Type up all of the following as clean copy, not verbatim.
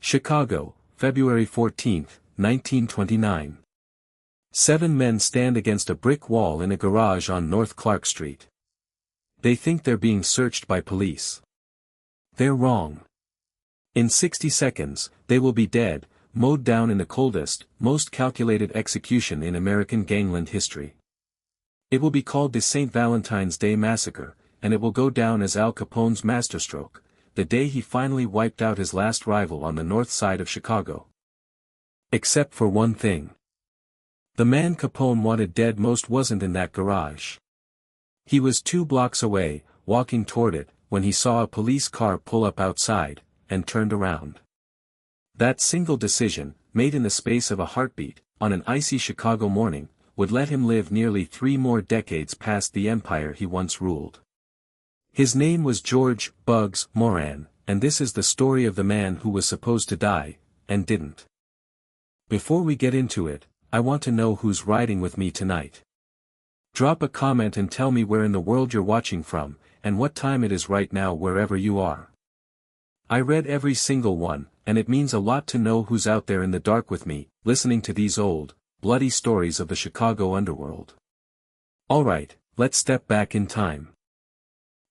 Chicago, February 14, 1929. 7 men stand against a brick wall in a garage on North Clark Street. They think they're being searched by police. They're wrong. In 60 seconds, they will be dead, mowed down in the coldest, most calculated execution in American gangland history. It will be called the St. Valentine's Day Massacre, and it will go down as Al Capone's masterstroke, the day he finally wiped out his last rival on the north side of Chicago. Except for one thing. The man Capone wanted dead most wasn't in that garage. He was 2 blocks away, walking toward it, when he saw a police car pull up outside, and turned around. That single decision, made in the space of a heartbeat, on an icy Chicago morning, would let him live nearly 3 more decades past the empire he once ruled. His name was George Bugs Moran, and this is the story of the man who was supposed to die, and didn't. Before we get into it, I want to know who's riding with me tonight. Drop a comment and tell me where in the world you're watching from, and what time it is right now wherever you are. I read every single one, and it means a lot to know who's out there in the dark with me, listening to these old, bloody stories of the Chicago underworld. Alright, let's step back in time.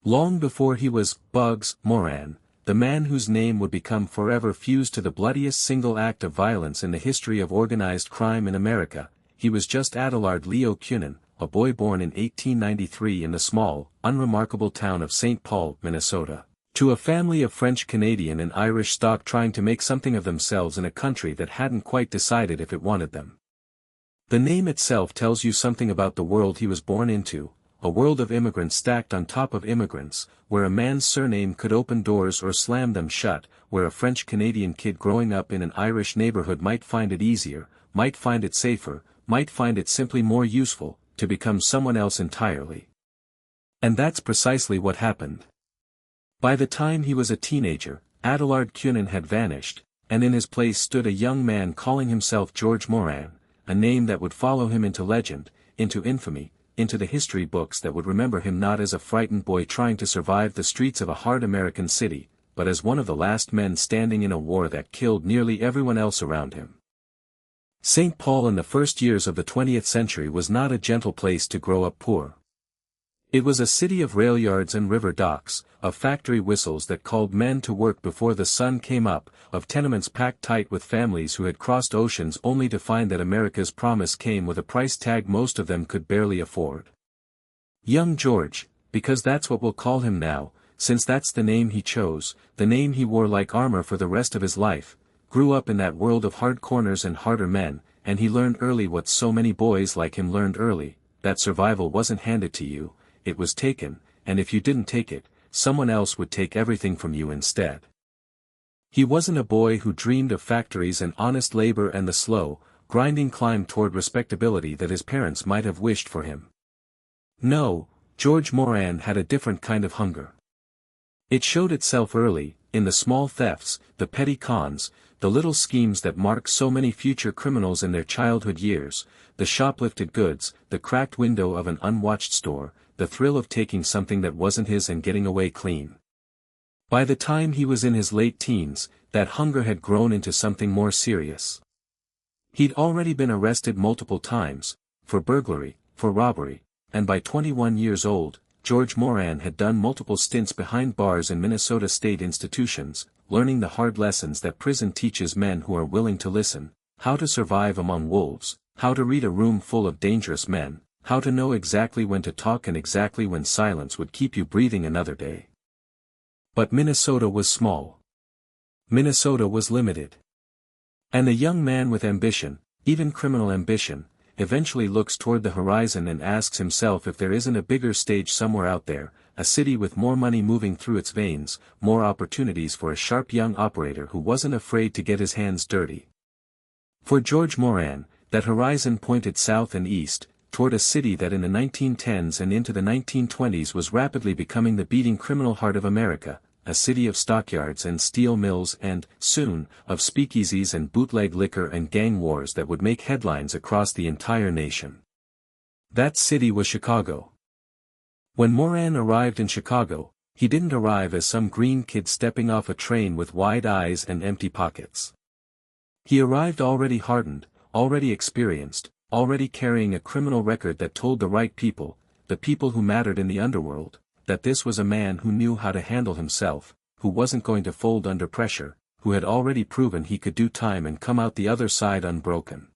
Long before he was Bugs Moran, the man whose name would become forever fused to the bloodiest single act of violence in the history of organized crime in America, he was just Adelard Leo Cunin, a boy born in 1893 in the small, unremarkable town of St. Paul, Minnesota, to a family of French-Canadian and Irish stock trying to make something of themselves in a country that hadn't quite decided if it wanted them. The name itself tells you something about the world he was born into, a world of immigrants stacked on top of immigrants, where a man's surname could open doors or slam them shut, where a French-Canadian kid growing up in an Irish neighborhood might find it easier, might find it safer, might find it simply more useful, to become someone else entirely. And that's precisely what happened. By the time he was a teenager, Adelard Cunin had vanished, and in his place stood a young man calling himself George Moran, a name that would follow him into legend, into infamy, into the history books that would remember him not as a frightened boy trying to survive the streets of a hard American city, but as one of the last men standing in a war that killed nearly everyone else around him. St. Paul in the first years of the 20th century was not a gentle place to grow up poor. It was a city of rail yards and river docks, of factory whistles that called men to work before the sun came up, of tenements packed tight with families who had crossed oceans only to find that America's promise came with a price tag most of them could barely afford. Young George, because that's what we'll call him now, since that's the name he chose, the name he wore like armor for the rest of his life, grew up in that world of hard corners and harder men, and he learned early what so many boys like him learned early, that survival wasn't handed to you, it was taken, and if you didn't take it, someone else would take everything from you instead. He wasn't a boy who dreamed of factories and honest labor and the slow, grinding climb toward respectability that his parents might have wished for him. No, George Moran had a different kind of hunger. It showed itself early, in the small thefts, the petty cons, the little schemes that mark so many future criminals in their childhood years, the shoplifted goods, the cracked window of an unwatched store, the thrill of taking something that wasn't his and getting away clean. By the time he was in his late teens, that hunger had grown into something more serious. He'd already been arrested multiple times, for burglary, for robbery, and by 21 years old, George Moran had done multiple stints behind bars in Minnesota state institutions, learning the hard lessons that prison teaches men who are willing to listen, how to survive among wolves, how to read a room full of dangerous men, how to know exactly when to talk and exactly when silence would keep you breathing another day. But Minnesota was small. Minnesota was limited. And the young man with ambition, even criminal ambition, eventually looks toward the horizon and asks himself if there isn't a bigger stage somewhere out there, a city with more money moving through its veins, more opportunities for a sharp young operator who wasn't afraid to get his hands dirty. For George Moran, that horizon pointed south and east, toward a city that in the 1910s and into the 1920s was rapidly becoming the beating criminal heart of America, a city of stockyards and steel mills and, soon, of speakeasies and bootleg liquor and gang wars that would make headlines across the entire nation. That city was Chicago. When Moran arrived in Chicago, He didn't arrive as some green kid stepping off a train with wide eyes and empty pockets. He arrived already hardened, already experienced, already carrying a criminal record that told the right people, the people who mattered in the underworld, that this was a man who knew how to handle himself, who wasn't going to fold under pressure, who had already proven he could do time and come out the other side unbroken.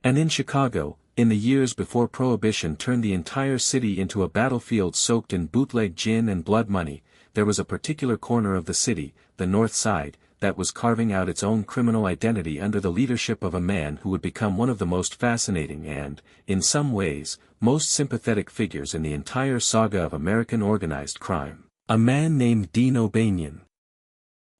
And in Chicago, in the years before Prohibition turned the entire city into a battlefield soaked in bootleg gin and blood money, there was a particular corner of the city, the North Side, that was carving out its own criminal identity under the leadership of a man who would become one of the most fascinating and, in some ways, most sympathetic figures in the entire saga of American organized crime, a man named Dean O'Banion.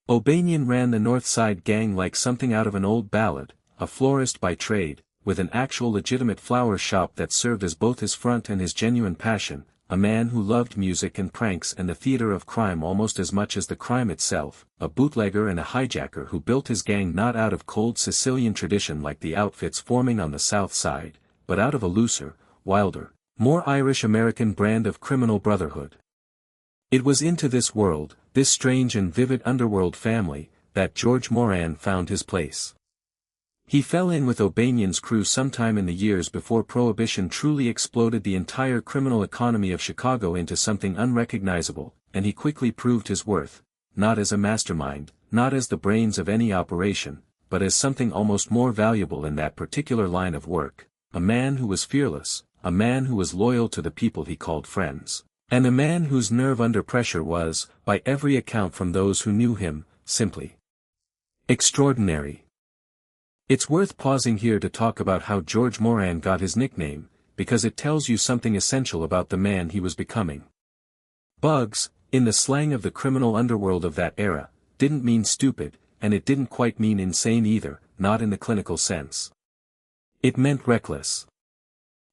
O'Banion ran the North Side gang like something out of an old ballad, a florist by trade, with an actual legitimate flower shop that served as both his front and his genuine passion, a man who loved music and pranks and the theater of crime almost as much as the crime itself, a bootlegger and a hijacker who built his gang not out of cold Sicilian tradition like the outfits forming on the South Side, but out of a looser, wilder, more Irish-American brand of criminal brotherhood. It was into this world, this strange and vivid underworld family, that George Moran found his place. He fell in with O'Banion's crew sometime in the years before Prohibition truly exploded the entire criminal economy of Chicago into something unrecognizable, and he quickly proved his worth, not as a mastermind, not as the brains of any operation, but as something almost more valuable in that particular line of work, a man who was fearless, a man who was loyal to the people he called friends, and a man whose nerve under pressure was, by every account from those who knew him, simply extraordinary. It's worth pausing here to talk about how George Moran got his nickname, because it tells you something essential about the man he was becoming. Bugs, in the slang of the criminal underworld of that era, didn't mean stupid, and it didn't quite mean insane either, not in the clinical sense. It meant reckless.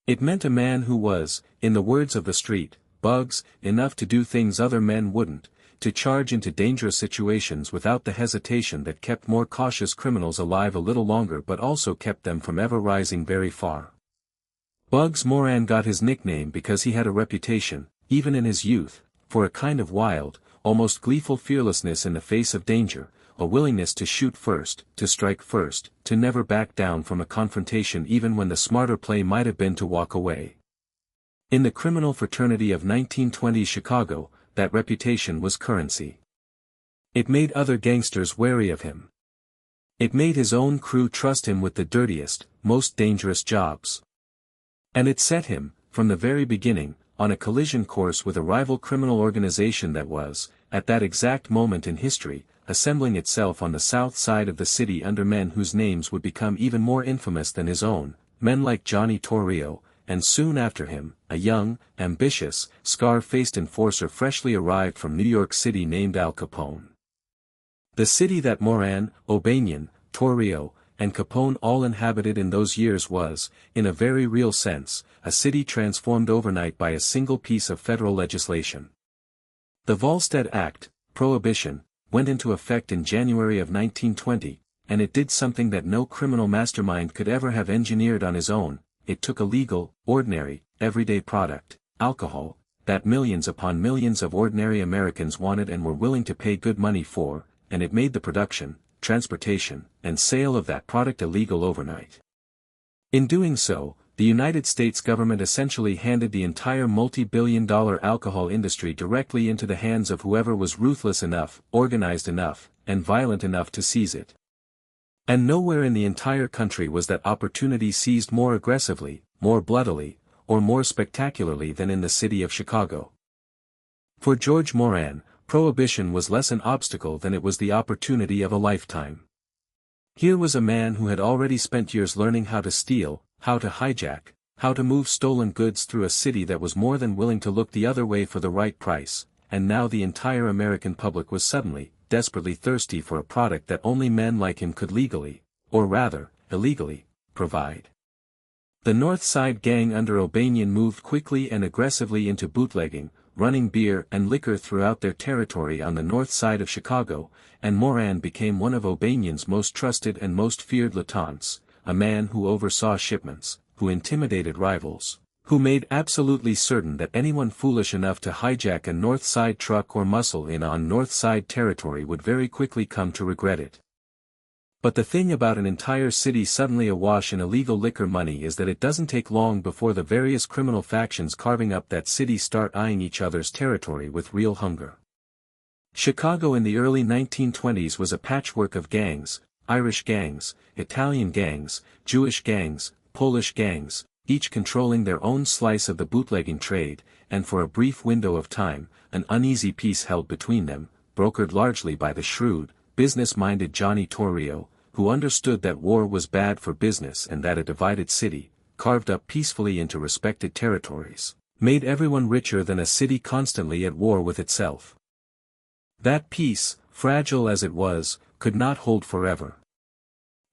It meant a man who was, in the words of the street, Bugs, enough to do things other men wouldn't, to charge into dangerous situations without the hesitation that kept more cautious criminals alive a little longer but also kept them from ever rising very far. Bugs Moran got his nickname because he had a reputation, even in his youth, for a kind of wild, almost gleeful fearlessness in the face of danger, a willingness to shoot first, to strike first, to never back down from a confrontation even when the smarter play might have been to walk away. In the criminal fraternity of 1920s Chicago, that reputation was currency. It made other gangsters wary of him. It made his own crew trust him with the dirtiest, most dangerous jobs. And it set him, from the very beginning, on a collision course with a rival criminal organization that was, at that exact moment in history, assembling itself on the south side of the city under men whose names would become even more infamous than his own, men like Johnny Torrio, and soon after him, a young, ambitious, scar-faced enforcer freshly arrived from New York City named Al Capone. The city that Moran, O'Banion, Torrio, and Capone all inhabited in those years was, in a very real sense, a city transformed overnight by a single piece of federal legislation. The Volstead Act, Prohibition, went into effect in January of 1920, and it did something that no criminal mastermind could ever have engineered on his own. It took a legal, ordinary, everyday product, alcohol, that millions upon millions of ordinary Americans wanted and were willing to pay good money for, and it made the production, transportation, and sale of that product illegal overnight. In doing so, the United States government essentially handed the entire multi-billion-dollar alcohol industry directly into the hands of whoever was ruthless enough, organized enough, and violent enough to seize it. And nowhere in the entire country was that opportunity seized more aggressively, more bloodily, or more spectacularly than in the city of Chicago. For George Moran, Prohibition was less an obstacle than it was the opportunity of a lifetime. Here was a man who had already spent years learning how to steal, how to hijack, how to move stolen goods through a city that was more than willing to look the other way for the right price, and now the entire American public was suddenly, desperately thirsty for a product that only men like him could legally, or rather, illegally, provide. The North Side gang under O'Banion moved quickly and aggressively into bootlegging, running beer and liquor throughout their territory on the north side of Chicago, and Moran became one of O'Banion's most trusted and most feared lieutenants, a man who oversaw shipments, who intimidated rivals, who made absolutely certain that anyone foolish enough to hijack a North Side truck or muscle in on North Side territory would very quickly come to regret it. But the thing about an entire city suddenly awash in illegal liquor money is that it doesn't take long before the various criminal factions carving up that city start eyeing each other's territory with real hunger. Chicago in the early 1920s was a patchwork of gangs, Irish gangs, Italian gangs, Jewish gangs, Polish gangs, each controlling their own slice of the bootlegging trade, and for a brief window of time, an uneasy peace held between them, brokered largely by the shrewd, business-minded Johnny Torrio, who understood that war was bad for business and that a divided city, carved up peacefully into respected territories, made everyone richer than a city constantly at war with itself. That peace, fragile as it was, could not hold forever.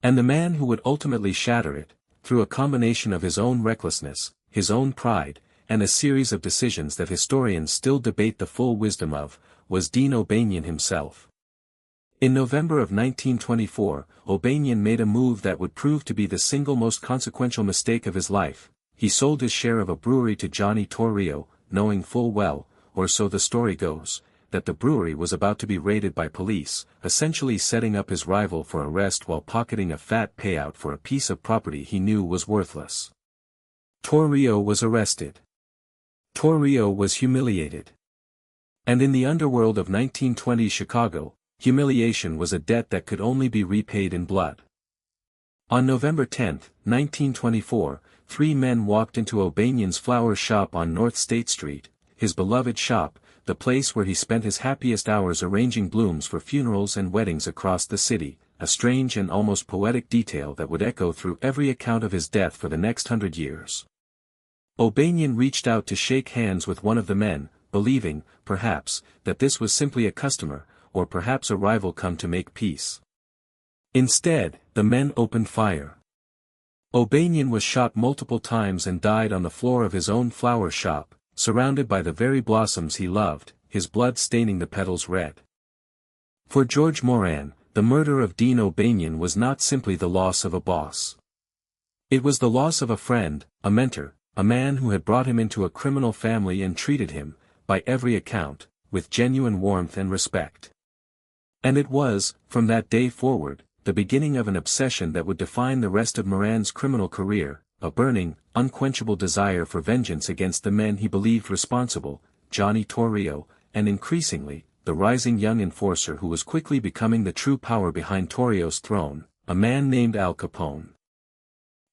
And the man who would ultimately shatter it, through a combination of his own recklessness, his own pride, and a series of decisions that historians still debate the full wisdom of, was Dean O'Banion himself. In November of 1924, O'Banion made a move that would prove to be the single most consequential mistake of his life. He sold his share of a brewery to Johnny Torrio, knowing full well, or so the story goes, that the brewery was about to be raided by police, essentially setting up his rival for arrest while pocketing a fat payout for a piece of property he knew was worthless. Torrio was arrested. Torrio was humiliated. And in the underworld of 1920 Chicago, humiliation was a debt that could only be repaid in blood. On November 10, 1924, 3 men walked into O'Banion's flower shop on North State Street, his beloved shop, the place where he spent his happiest hours arranging blooms for funerals and weddings across the city, a strange and almost poetic detail that would echo through every account of his death for the next 100 years. O'Banion reached out to shake hands with one of the men, believing, perhaps, that this was simply a customer, or perhaps a rival come to make peace. Instead, the men opened fire. O'Banion was shot multiple times and died on the floor of his own flower shop, surrounded by the very blossoms he loved, his blood staining the petals red. For George Moran, the murder of Dean O'Banion was not simply the loss of a boss. It was the loss of a friend, a mentor, a man who had brought him into a criminal family and treated him, by every account, with genuine warmth and respect. And it was, from that day forward, the beginning of an obsession that would define the rest of Moran's criminal career, a burning, unquenchable desire for vengeance against the men he believed responsible, Johnny Torrio, and increasingly, the rising young enforcer who was quickly becoming the true power behind Torrio's throne, a man named Al Capone.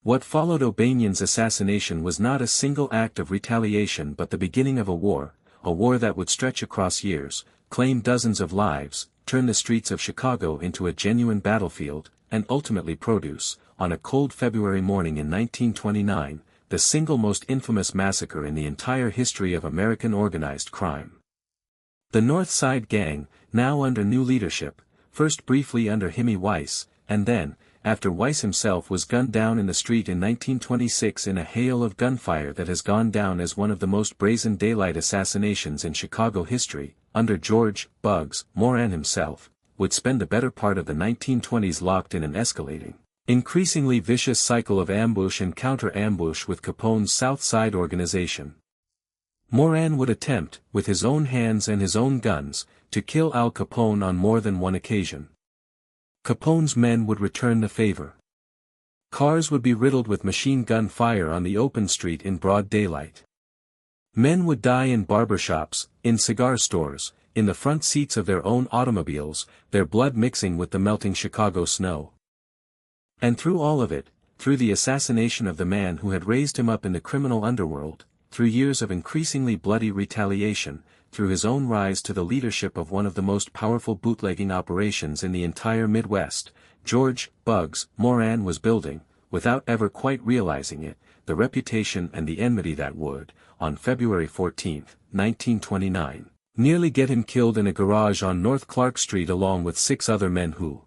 What followed O'Banion's assassination was not a single act of retaliation but the beginning of a war that would stretch across years, claim dozens of lives, turn the streets of Chicago into a genuine battlefield, and ultimately produce, on a cold February morning in 1929, the single most infamous massacre in the entire history of American organized crime. The North Side Gang, now under new leadership, first briefly under Himmy Weiss, and then, after Weiss himself was gunned down in the street in 1926 in a hail of gunfire that has gone down as one of the most brazen daylight assassinations in Chicago history, under George "Bugs" Moran himself, would spend the better part of the 1920s locked in an escalating, increasingly vicious cycle of ambush and counter-ambush with Capone's South Side organization. Moran would attempt, with his own hands and his own guns, to kill Al Capone on more than one occasion. Capone's men would return the favor. Cars would be riddled with machine gun fire on the open street in broad daylight. Men would die in barbershops, in cigar stores, in the front seats of their own automobiles, their blood mixing with the melting Chicago snow. And through all of it, through the assassination of the man who had raised him up in the criminal underworld, through years of increasingly bloody retaliation, through his own rise to the leadership of one of the most powerful bootlegging operations in the entire Midwest, George "Bugs" Moran was building, without ever quite realizing it, the reputation and the enmity that would, on February 14, 1929, nearly get him killed in a garage on North Clark Street along with 6 other men who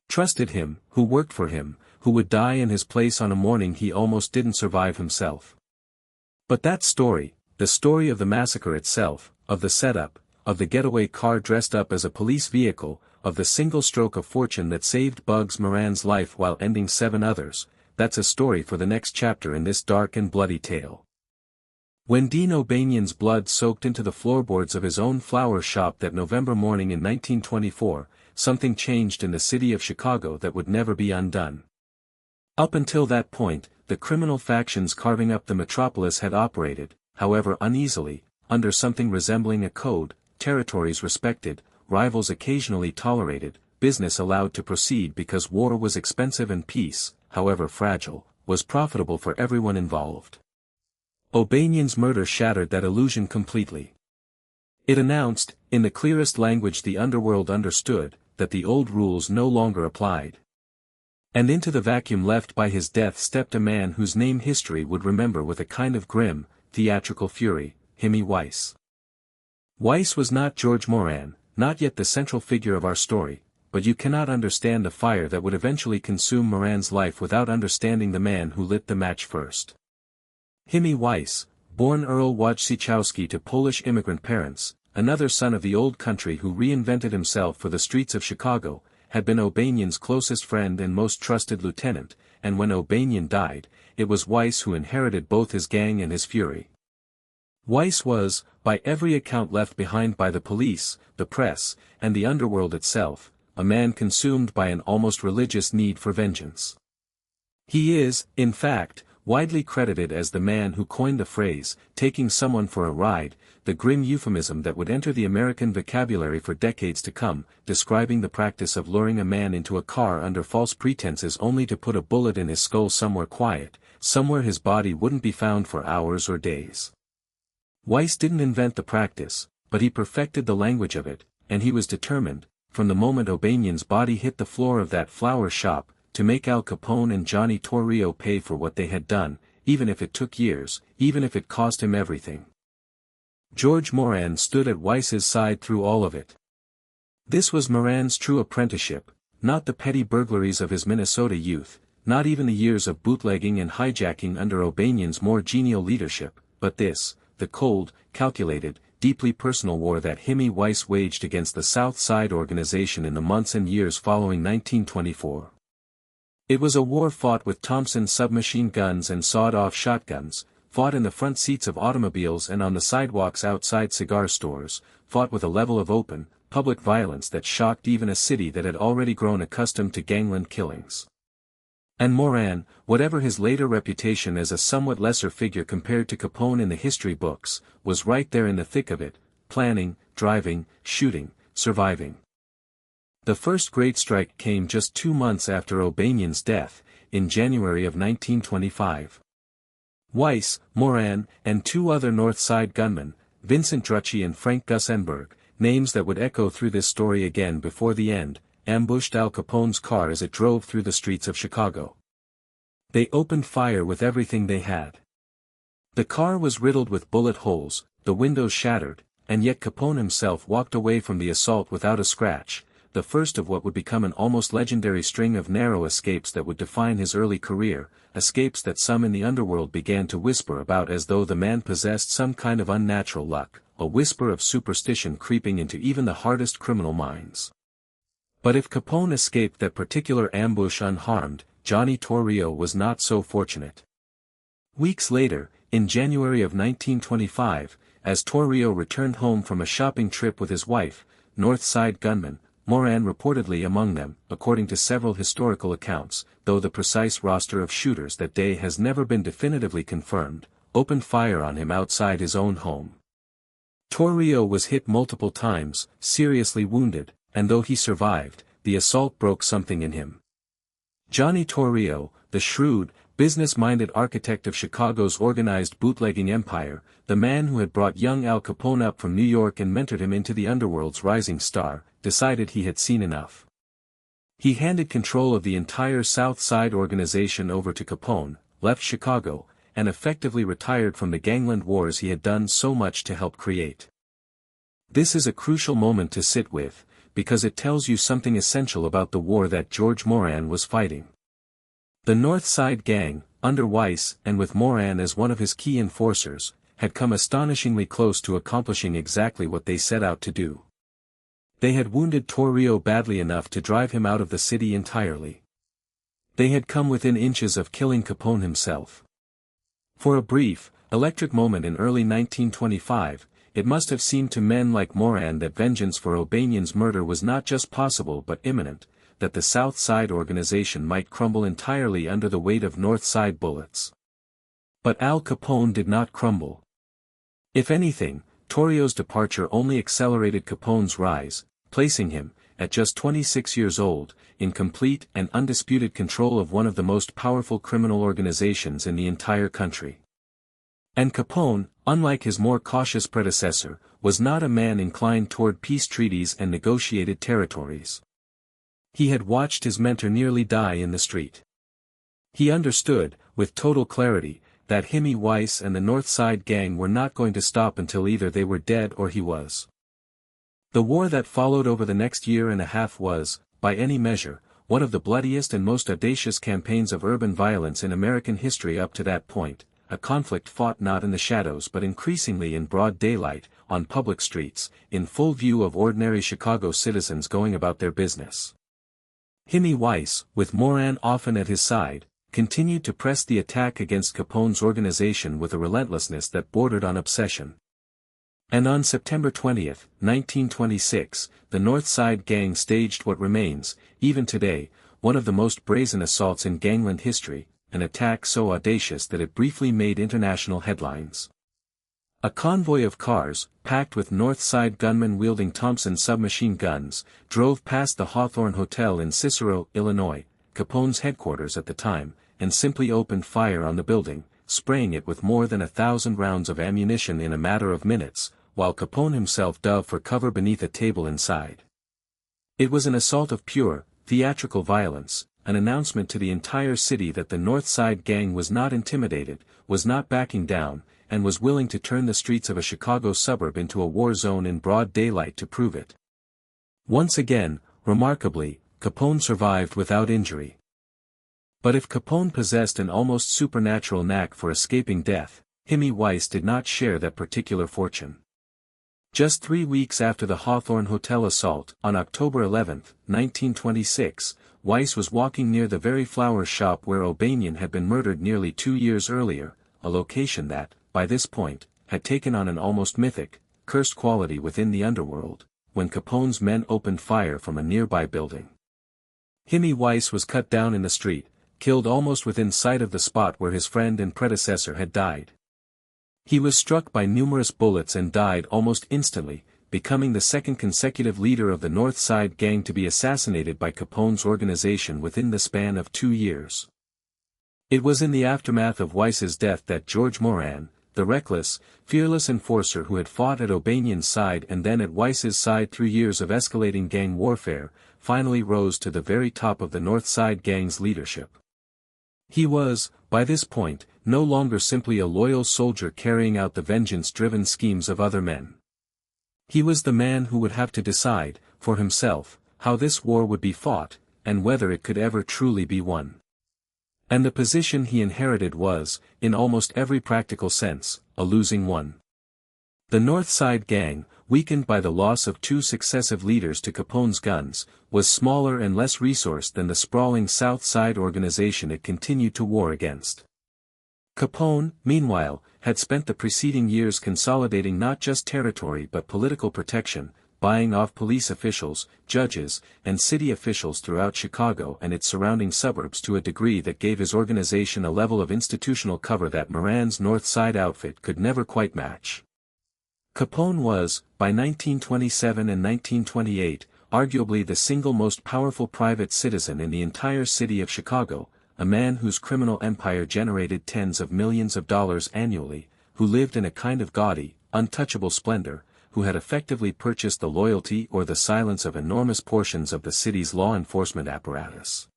trusted him, who worked for him, who would die in his place on a morning he almost didn't survive himself. But that story, the story of the massacre itself, of the setup, of the getaway car dressed up as a police vehicle, of the single stroke of fortune that saved Bugs Moran's life while ending 7 others, that's a story for the next chapter in this dark and bloody tale. When Dean O'Banion's blood soaked into the floorboards of his own flower shop that November morning in 1924, something changed in the city of Chicago that would never be undone. Up until that point, the criminal factions carving up the metropolis had operated, however uneasily, under something resembling a code, territories respected, rivals occasionally tolerated, business allowed to proceed because war was expensive and peace, however fragile, was profitable for everyone involved. O'Banion's murder shattered that illusion completely. It announced, in the clearest language the underworld understood, that the old rules no longer applied. And into the vacuum left by his death stepped a man whose name history would remember with a kind of grim, theatrical fury, Himmy Weiss. Weiss was not George Moran, not yet the central figure of our story, but you cannot understand the fire that would eventually consume Moran's life without understanding the man who lit the match first. Himmy Weiss, born Earl Wojciechowski to Polish immigrant parents, another son of the old country who reinvented himself for the streets of Chicago, had been O'Banion's closest friend and most trusted lieutenant, and when O'Banion died, it was Weiss who inherited both his gang and his fury. Weiss was, by every account left behind by the police, the press, and the underworld itself, a man consumed by an almost religious need for vengeance. He is, in fact, widely credited as the man who coined the phrase, taking someone for a ride, the grim euphemism that would enter the American vocabulary for decades to come, describing the practice of luring a man into a car under false pretenses only to put a bullet in his skull somewhere quiet, somewhere his body wouldn't be found for hours or days. Weiss didn't invent the practice, but he perfected the language of it, and he was determined, from the moment O'Banion's body hit the floor of that flower shop, to make Al Capone and Johnny Torrio pay for what they had done, even if it took years, even if it cost him everything. George Moran stood at Weiss's side through all of it. This was Moran's true apprenticeship, not the petty burglaries of his Minnesota youth, not even the years of bootlegging and hijacking under O'Banion's more genial leadership, but this, the cold, calculated, deeply personal war that Himmy Weiss waged against the South Side organization in the months and years following 1924. It was a war fought with Thompson submachine guns and sawed-off shotguns, fought in the front seats of automobiles and on the sidewalks outside cigar stores, fought with a level of open, public violence that shocked even a city that had already grown accustomed to gangland killings. And Moran, whatever his later reputation as a somewhat lesser figure compared to Capone in the history books, was right there in the thick of it, planning, driving, shooting, surviving. The first great strike came just 2 months after O'Banion's death, in January of 1925. Weiss, Moran, and 2 other North Side gunmen, Vincent Drucci and Frank Gussenberg, names that would echo through this story again before the end, ambushed Al Capone's car as it drove through the streets of Chicago. They opened fire with everything they had. The car was riddled with bullet holes, the windows shattered, and yet Capone himself walked away from the assault without a scratch, the first of what would become an almost legendary string of narrow escapes that would define his early career, escapes that some in the underworld began to whisper about as though the man possessed some kind of unnatural luck, a whisper of superstition creeping into even the hardest criminal minds. But if Capone escaped that particular ambush unharmed, Johnny Torrio was not so fortunate. Weeks later, in January of 1925, as Torrio returned home from a shopping trip with his wife, North Side gunmen, Moran reportedly among them, according to several historical accounts, though the precise roster of shooters that day has never been definitively confirmed, opened fire on him outside his own home. Torrio was hit multiple times, seriously wounded, and though he survived, the assault broke something in him. Johnny Torrio, the shrewd, business-minded architect of Chicago's organized bootlegging empire, the man who had brought young Al Capone up from New York and mentored him into the underworld's rising star, decided he had seen enough. He handed control of the entire South Side organization over to Capone, left Chicago, and effectively retired from the gangland wars he had done so much to help create. This is a crucial moment to sit with, because it tells you something essential about the war that George Moran was fighting. The North Side gang, under Weiss and with Moran as one of his key enforcers, had come astonishingly close to accomplishing exactly what they set out to do. They had wounded Torrio badly enough to drive him out of the city entirely. They had come within inches of killing Capone himself. For a brief, electric moment in early 1925, it must have seemed to men like Moran that vengeance for O'Banion's murder was not just possible but imminent, that the South Side organization might crumble entirely under the weight of North Side bullets. But Al Capone did not crumble. If anything, Torrio's departure only accelerated Capone's rise, placing him, at just 26 years old, in complete and undisputed control of one of the most powerful criminal organizations in the entire country. And Capone, unlike his more cautious predecessor, was not a man inclined toward peace treaties and negotiated territories. He had watched his mentor nearly die in the street. He understood, with total clarity, that Himmy Weiss and the North Side Gang were not going to stop until either they were dead or he was. The war that followed over the next year and a half was, by any measure, one of the bloodiest and most audacious campaigns of urban violence in American history up to that point, a conflict fought not in the shadows but increasingly in broad daylight, on public streets, in full view of ordinary Chicago citizens going about their business. Himmy Weiss, with Moran often at his side, continued to press the attack against Capone's organization with a relentlessness that bordered on obsession. And on September 20, 1926, the North Side Gang staged what remains, even today, one of the most brazen assaults in gangland history, an attack so audacious that it briefly made international headlines. A convoy of cars, packed with North Side gunmen wielding Thompson submachine guns, drove past the Hawthorne Hotel in Cicero, Illinois, Capone's headquarters at the time, and simply opened fire on the building, spraying it with more than 1,000 rounds of ammunition in a matter of minutes, while Capone himself dove for cover beneath a table inside. It was an assault of pure, theatrical violence, an announcement to the entire city that the North Side Gang was not intimidated, was not backing down, and was willing to turn the streets of a Chicago suburb into a war zone in broad daylight to prove it. Once again, remarkably, Capone survived without injury. But if Capone possessed an almost supernatural knack for escaping death, Himmy Weiss did not share that particular fortune. Just 3 weeks after the Hawthorne Hotel assault, on October 11, 1926, Weiss was walking near the very flower shop where O'Banion had been murdered nearly 2 years earlier, a location that, by this point, had taken on an almost mythic, cursed quality within the underworld, when Capone's men opened fire from a nearby building. Himmy Weiss was cut down in the street, killed almost within sight of the spot where his friend and predecessor had died. He was struck by numerous bullets and died almost instantly, becoming the second consecutive leader of the North Side Gang to be assassinated by Capone's organization within the span of 2 years. It was in the aftermath of Weiss's death that George Moran, the reckless, fearless enforcer who had fought at O'Banion's side and then at Weiss's side through years of escalating gang warfare, finally rose to the very top of the North Side Gang's leadership. He was, by this point, no longer simply a loyal soldier carrying out the vengeance-driven schemes of other men. He was the man who would have to decide, for himself, how this war would be fought, and whether it could ever truly be won. And the position he inherited was, in almost every practical sense, a losing one. The North Side Gang, weakened by the loss of 2 successive leaders to Capone's guns, was smaller and less resourced than the sprawling South Side organization it continued to war against. Capone, meanwhile, had spent the preceding years consolidating not just territory but political protection, buying off police officials, judges, and city officials throughout Chicago and its surrounding suburbs to a degree that gave his organization a level of institutional cover that Moran's North Side outfit could never quite match. Capone was, by 1927 and 1928, arguably the single most powerful private citizen in the entire city of Chicago, a man whose criminal empire generated tens of millions of dollars annually, who lived in a kind of gaudy, untouchable splendor, who had effectively purchased the loyalty or the silence of enormous portions of the city's law enforcement apparatus.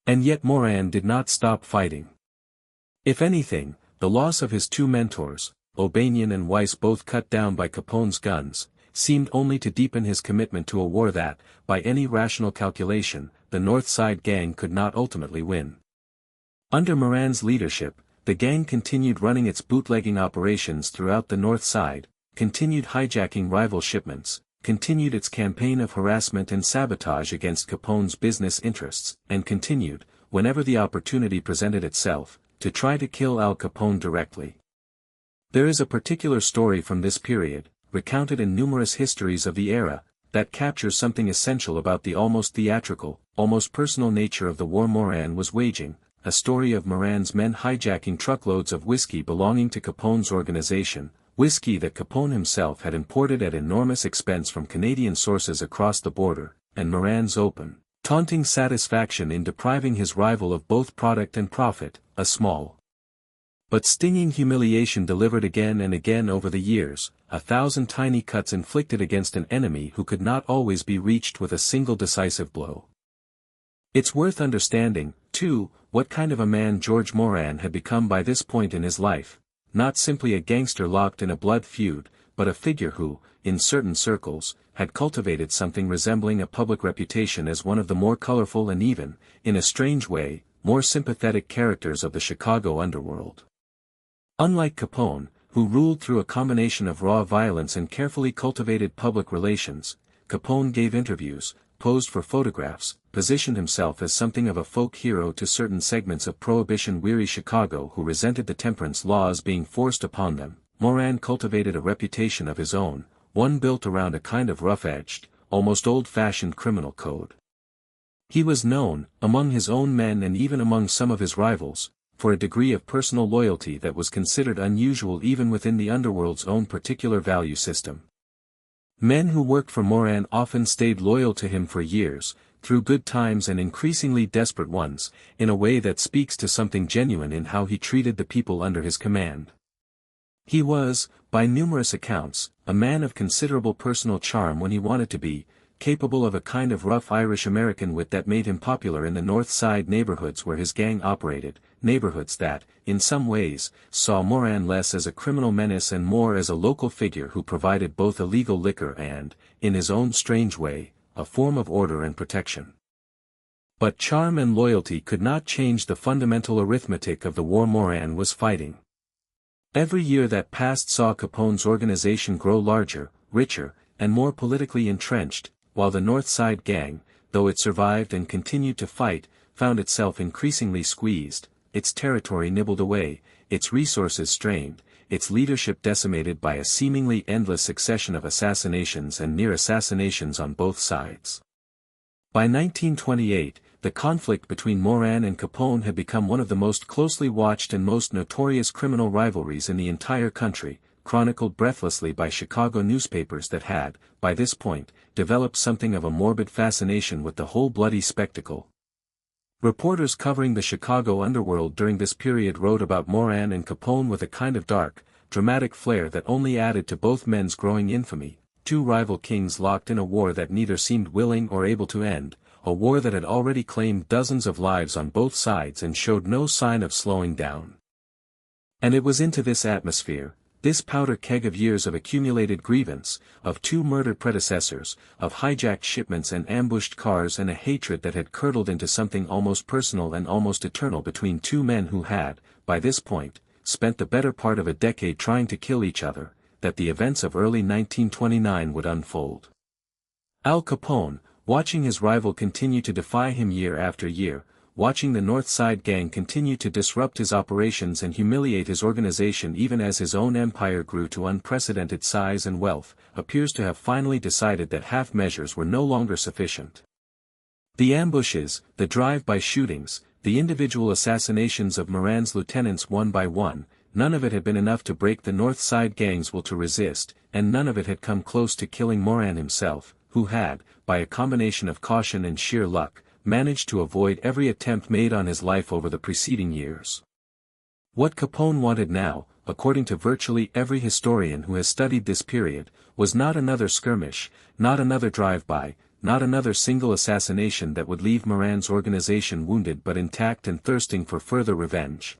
And yet Moran did not stop fighting. If anything, the loss of his 2 mentors, O'Banion and Weiss both cut down by Capone's guns, seemed only to deepen his commitment to a war that, by any rational calculation, the North Side Gang could not ultimately win. Under Moran's leadership, the gang continued running its bootlegging operations throughout the North Side, continued hijacking rival shipments, continued its campaign of harassment and sabotage against Capone's business interests, and continued, whenever the opportunity presented itself, to try to kill Al Capone directly. There is a particular story from this period, recounted in numerous histories of the era, that captures something essential about the almost theatrical, almost personal nature of the war Moran was waging, a story of Moran's men hijacking truckloads of whiskey belonging to Capone's organization, whiskey that Capone himself had imported at enormous expense from Canadian sources across the border, and Moran's open, taunting satisfaction in depriving his rival of both product and profit, a small but stinging humiliation delivered again and again over the years, 1,000 tiny cuts inflicted against an enemy who could not always be reached with a single decisive blow. It's worth understanding, too, what kind of a man George Moran had become by this point in his life, not simply a gangster locked in a blood feud, but a figure who, in certain circles, had cultivated something resembling a public reputation as one of the more colorful and even, in a strange way, more sympathetic characters of the Chicago underworld. Unlike Capone, who ruled through a combination of raw violence and carefully cultivated public relations, Capone gave interviews, posed for photographs, positioned himself as something of a folk hero to certain segments of Prohibition-weary Chicago who resented the temperance laws being forced upon them. Moran cultivated a reputation of his own, one built around a kind of rough-edged, almost old-fashioned criminal code. He was known, among his own men and even among some of his rivals, for a degree of personal loyalty that was considered unusual even within the underworld's own particular value system. Men who worked for Moran often stayed loyal to him for years, through good times and increasingly desperate ones, in a way that speaks to something genuine in how he treated the people under his command. He was, by numerous accounts, a man of considerable personal charm when he wanted to be, capable of a kind of rough Irish-American wit that made him popular in the North Side neighborhoods where his gang operated, neighborhoods that, in some ways, saw Moran less as a criminal menace and more as a local figure who provided both illegal liquor and, in his own strange way, a form of order and protection. But charm and loyalty could not change the fundamental arithmetic of the war Moran was fighting. Every year that passed saw Capone's organization grow larger, richer, and more politically entrenched, while the North Side gang, though it survived and continued to fight, found itself increasingly squeezed, its territory nibbled away, its resources strained, its leadership decimated by a seemingly endless succession of assassinations and near assassinations on both sides. By 1928, the conflict between Moran and Capone had become one of the most closely watched and most notorious criminal rivalries in the entire country, chronicled breathlessly by Chicago newspapers that had, by this point, developed something of a morbid fascination with the whole bloody spectacle. Reporters covering the Chicago underworld during this period wrote about Moran and Capone with a kind of dark, dramatic flair that only added to both men's growing infamy, two rival kings locked in a war that neither seemed willing or able to end, a war that had already claimed dozens of lives on both sides and showed no sign of slowing down. And it was into this atmosphere, this powder keg of years of accumulated grievance, of two murdered predecessors, of hijacked shipments and ambushed cars and a hatred that had curdled into something almost personal and almost eternal between two men who had, by this point, spent the better part of a decade trying to kill each other, that the events of early 1929 would unfold. Al Capone, watching his rival continue to defy him year after year, watching the North Side gang continue to disrupt his operations and humiliate his organization even as his own empire grew to unprecedented size and wealth, appears to have finally decided that half measures were no longer sufficient. The ambushes, the drive-by shootings, the individual assassinations of Moran's lieutenants one by one, none of it had been enough to break the North Side gang's will to resist, and none of it had come close to killing Moran himself, who had, by a combination of caution and sheer luck, managed to avoid every attempt made on his life over the preceding years. What Capone wanted now, according to virtually every historian who has studied this period, was not another skirmish, not another drive-by, not another single assassination that would leave Moran's organization wounded but intact and thirsting for further revenge.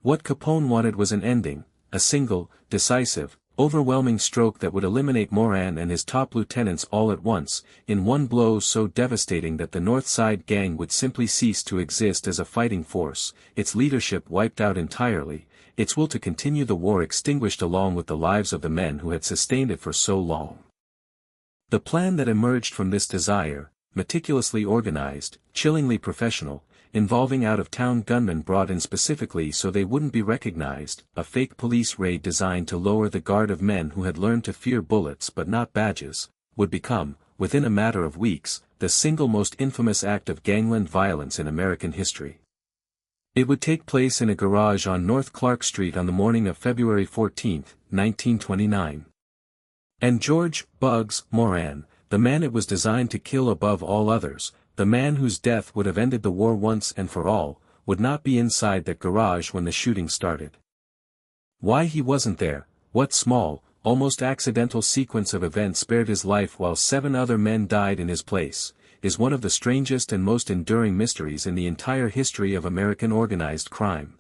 What Capone wanted was an ending, a single, decisive, overwhelming stroke that would eliminate Moran and his top lieutenants all at once, in one blow so devastating that the North Side gang would simply cease to exist as a fighting force, its leadership wiped out entirely, its will to continue the war extinguished along with the lives of the men who had sustained it for so long. The plan that emerged from this desire, meticulously organized, chillingly professional, involving out-of-town gunmen brought in specifically so they wouldn't be recognized, a fake police raid designed to lower the guard of men who had learned to fear bullets but not badges, would become, within a matter of weeks, the single most infamous act of gangland violence in American history. It would take place in a garage on North Clark Street on the morning of February 14, 1929. And George "Bugs" Moran, the man it was designed to kill above all others, the man whose death would have ended the war once and for all, would not be inside that garage when the shooting started. Why he wasn't there, what small, almost accidental sequence of events spared his life while 7 other men died in his place, is one of the strangest and most enduring mysteries in the entire history of American organized crime.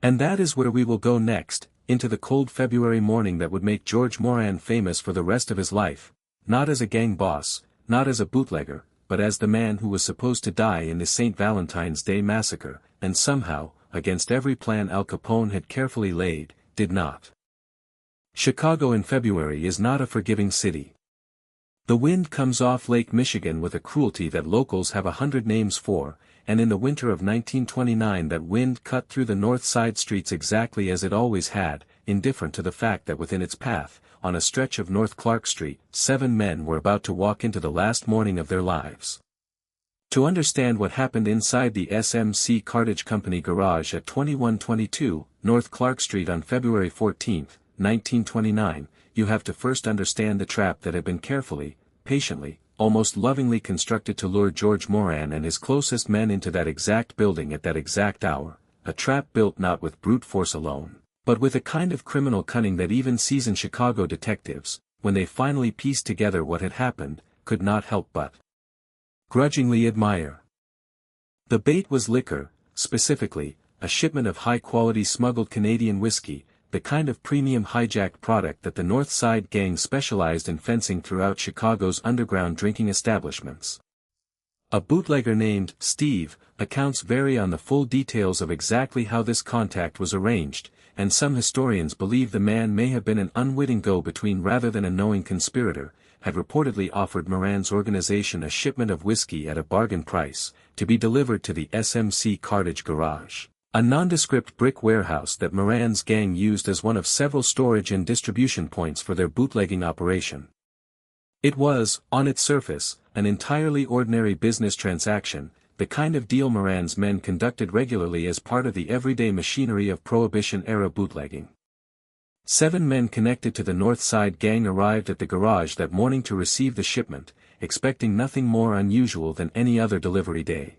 And that is where we will go next, into the cold February morning that would make George Moran famous for the rest of his life, not as a gang boss, not as a bootlegger, but as the man who was supposed to die in the St. Valentine's Day massacre, and somehow, against every plan Al Capone had carefully laid, did not. Chicago in February is not a forgiving city. The wind comes off Lake Michigan with a cruelty that locals have 100 names for, and in the winter of 1929 that wind cut through the north side streets exactly as it always had, indifferent to the fact that within its path, on a stretch of North Clark Street, 7 men were about to walk into the last morning of their lives. To understand what happened inside the SMC Cartage Company garage at 2122 North Clark Street on February 14, 1929, you have to first understand the trap that had been carefully, patiently, almost lovingly constructed to lure George Moran and his closest men into that exact building at that exact hour, a trap built not with brute force alone, but with a kind of criminal cunning that even seasoned Chicago detectives, when they finally pieced together what had happened, could not help but grudgingly admire. The bait was liquor, specifically, a shipment of high-quality smuggled Canadian whiskey, the kind of premium hijacked product that the North Side gang specialized in fencing throughout Chicago's underground drinking establishments. A bootlegger named Steve accounts vary on the full details of exactly how this contact was arranged, and some historians believe the man may have been an unwitting go-between rather than a knowing conspirator, had reportedly offered Moran's organization a shipment of whiskey at a bargain price, to be delivered to the SMC Cartage garage, a nondescript brick warehouse that Moran's gang used as one of several storage and distribution points for their bootlegging operation. It was, on its surface, an entirely ordinary business transaction, the kind of deal Moran's men conducted regularly as part of the everyday machinery of Prohibition-era bootlegging. 7 men connected to the North Side gang arrived at the garage that morning to receive the shipment, expecting nothing more unusual than any other delivery day.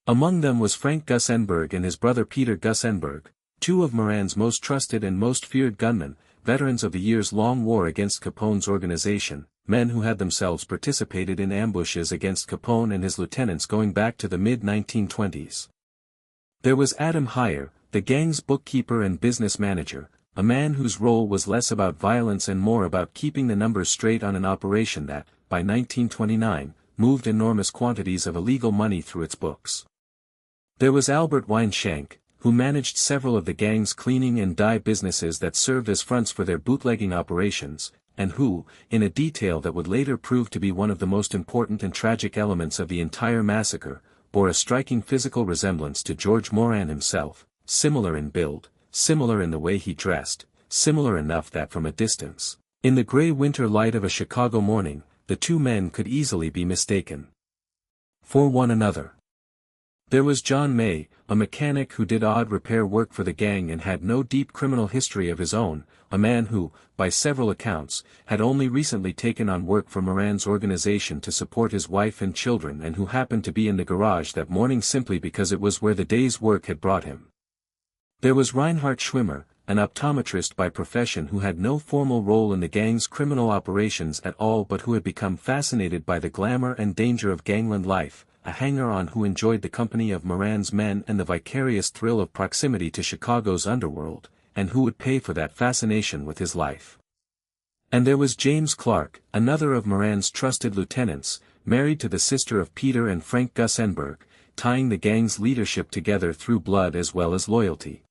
Among them was Frank Gus Enberg and his brother Peter Gus Enberg, 2 of Moran's most trusted and most feared gunmen, veterans of the years-long war against Capone's organization, men who had themselves participated in ambushes against Capone and his lieutenants going back to the mid-1920s. There was Adam Heyer, the gang's bookkeeper and business manager, a man whose role was less about violence and more about keeping the numbers straight on an operation that, by 1929, moved enormous quantities of illegal money through its books. There was Albert Weinshank, who managed several of the gang's cleaning and dye businesses that served as fronts for their bootlegging operations, and who, in a detail that would later prove to be one of the most important and tragic elements of the entire massacre, bore a striking physical resemblance to George Moran himself, similar in build, similar in the way he dressed, similar enough that from a distance, in the gray winter light of a Chicago morning, the 2 men could easily be mistaken for one another. There was John May, a mechanic who did odd repair work for the gang and had no deep criminal history of his own, a man who, by several accounts, had only recently taken on work for Moran's organization to support his wife and children and who happened to be in the garage that morning simply because it was where the day's work had brought him. There was Reinhard Schwimmer, an optometrist by profession who had no formal role in the gang's criminal operations at all but who had become fascinated by the glamour and danger of gangland life, a hanger-on who enjoyed the company of Moran's men and the vicarious thrill of proximity to Chicago's underworld, and who would pay for that fascination with his life. And there was James Clark, another of Moran's trusted lieutenants, married to the sister of Peter and Frank Gus Enberg, tying the gang's leadership together through blood as well as loyalty.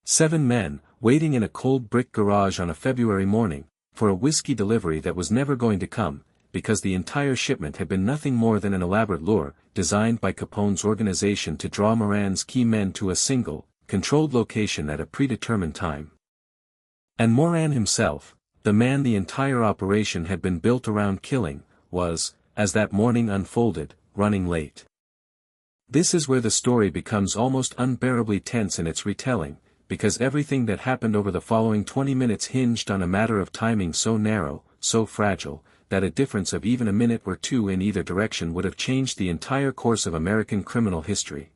7 men, waiting in a cold brick garage on a February morning, for a whiskey delivery that was never going to come, because the entire shipment had been nothing more than an elaborate lure, designed by Capone's organization to draw Moran's key men to a single, controlled location at a predetermined time. And Moran himself, the man the entire operation had been built around killing, was, as that morning unfolded, running late. This is where the story becomes almost unbearably tense in its retelling, because everything that happened over the following 20 minutes hinged on a matter of timing so narrow, so fragile, that a difference of even a minute or two in either direction would have changed the entire course of American criminal history.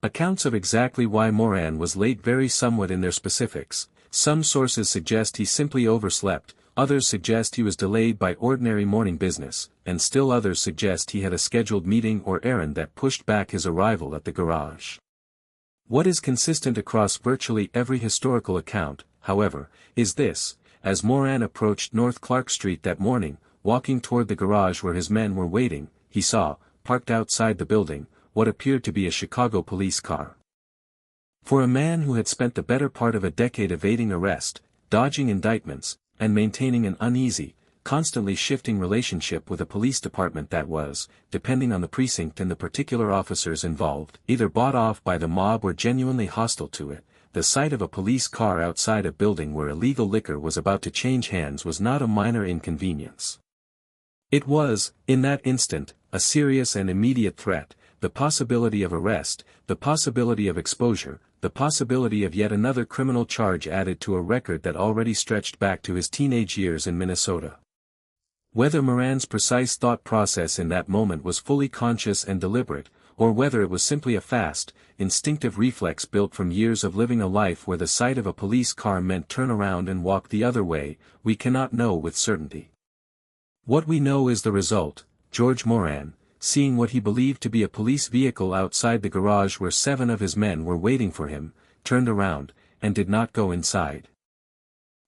Accounts of exactly why Moran was late vary somewhat in their specifics. Some sources suggest he simply overslept, others suggest he was delayed by ordinary morning business, and still others suggest he had a scheduled meeting or errand that pushed back his arrival at the garage. What is consistent across virtually every historical account, however, is this: as Moran approached North Clark Street that morning, walking toward the garage where his men were waiting, he saw, parked outside the building, what appeared to be a Chicago police car. For a man who had spent the better part of a decade evading arrest, dodging indictments, and maintaining an uneasy, constantly shifting relationship with a police department that was, depending on the precinct and the particular officers involved, either bought off by the mob or genuinely hostile to it, the sight of a police car outside a building where illegal liquor was about to change hands was not a minor inconvenience. It was, in that instant, a serious and immediate threat, the possibility of arrest, the possibility of exposure, the possibility of yet another criminal charge added to a record that already stretched back to his teenage years in Minnesota. Whether Moran's precise thought process in that moment was fully conscious and deliberate, or whether it was simply a fast, instinctive reflex built from years of living a life where the sight of a police car meant turn around and walk the other way, we cannot know with certainty. What we know is the result: George Moran, seeing what he believed to be a police vehicle outside the garage where 7 of his men were waiting for him, turned around, and did not go inside.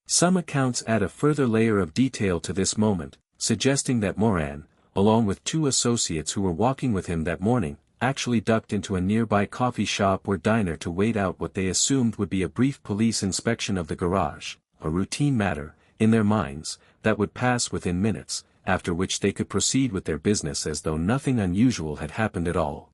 Some accounts add a further layer of detail to this moment, suggesting that Moran, along with 2 associates who were walking with him that morning, actually ducked into a nearby coffee shop or diner to wait out what they assumed would be a brief police inspection of the garage, a routine matter, in their minds, that would pass within minutes, after which they could proceed with their business as though nothing unusual had happened at all.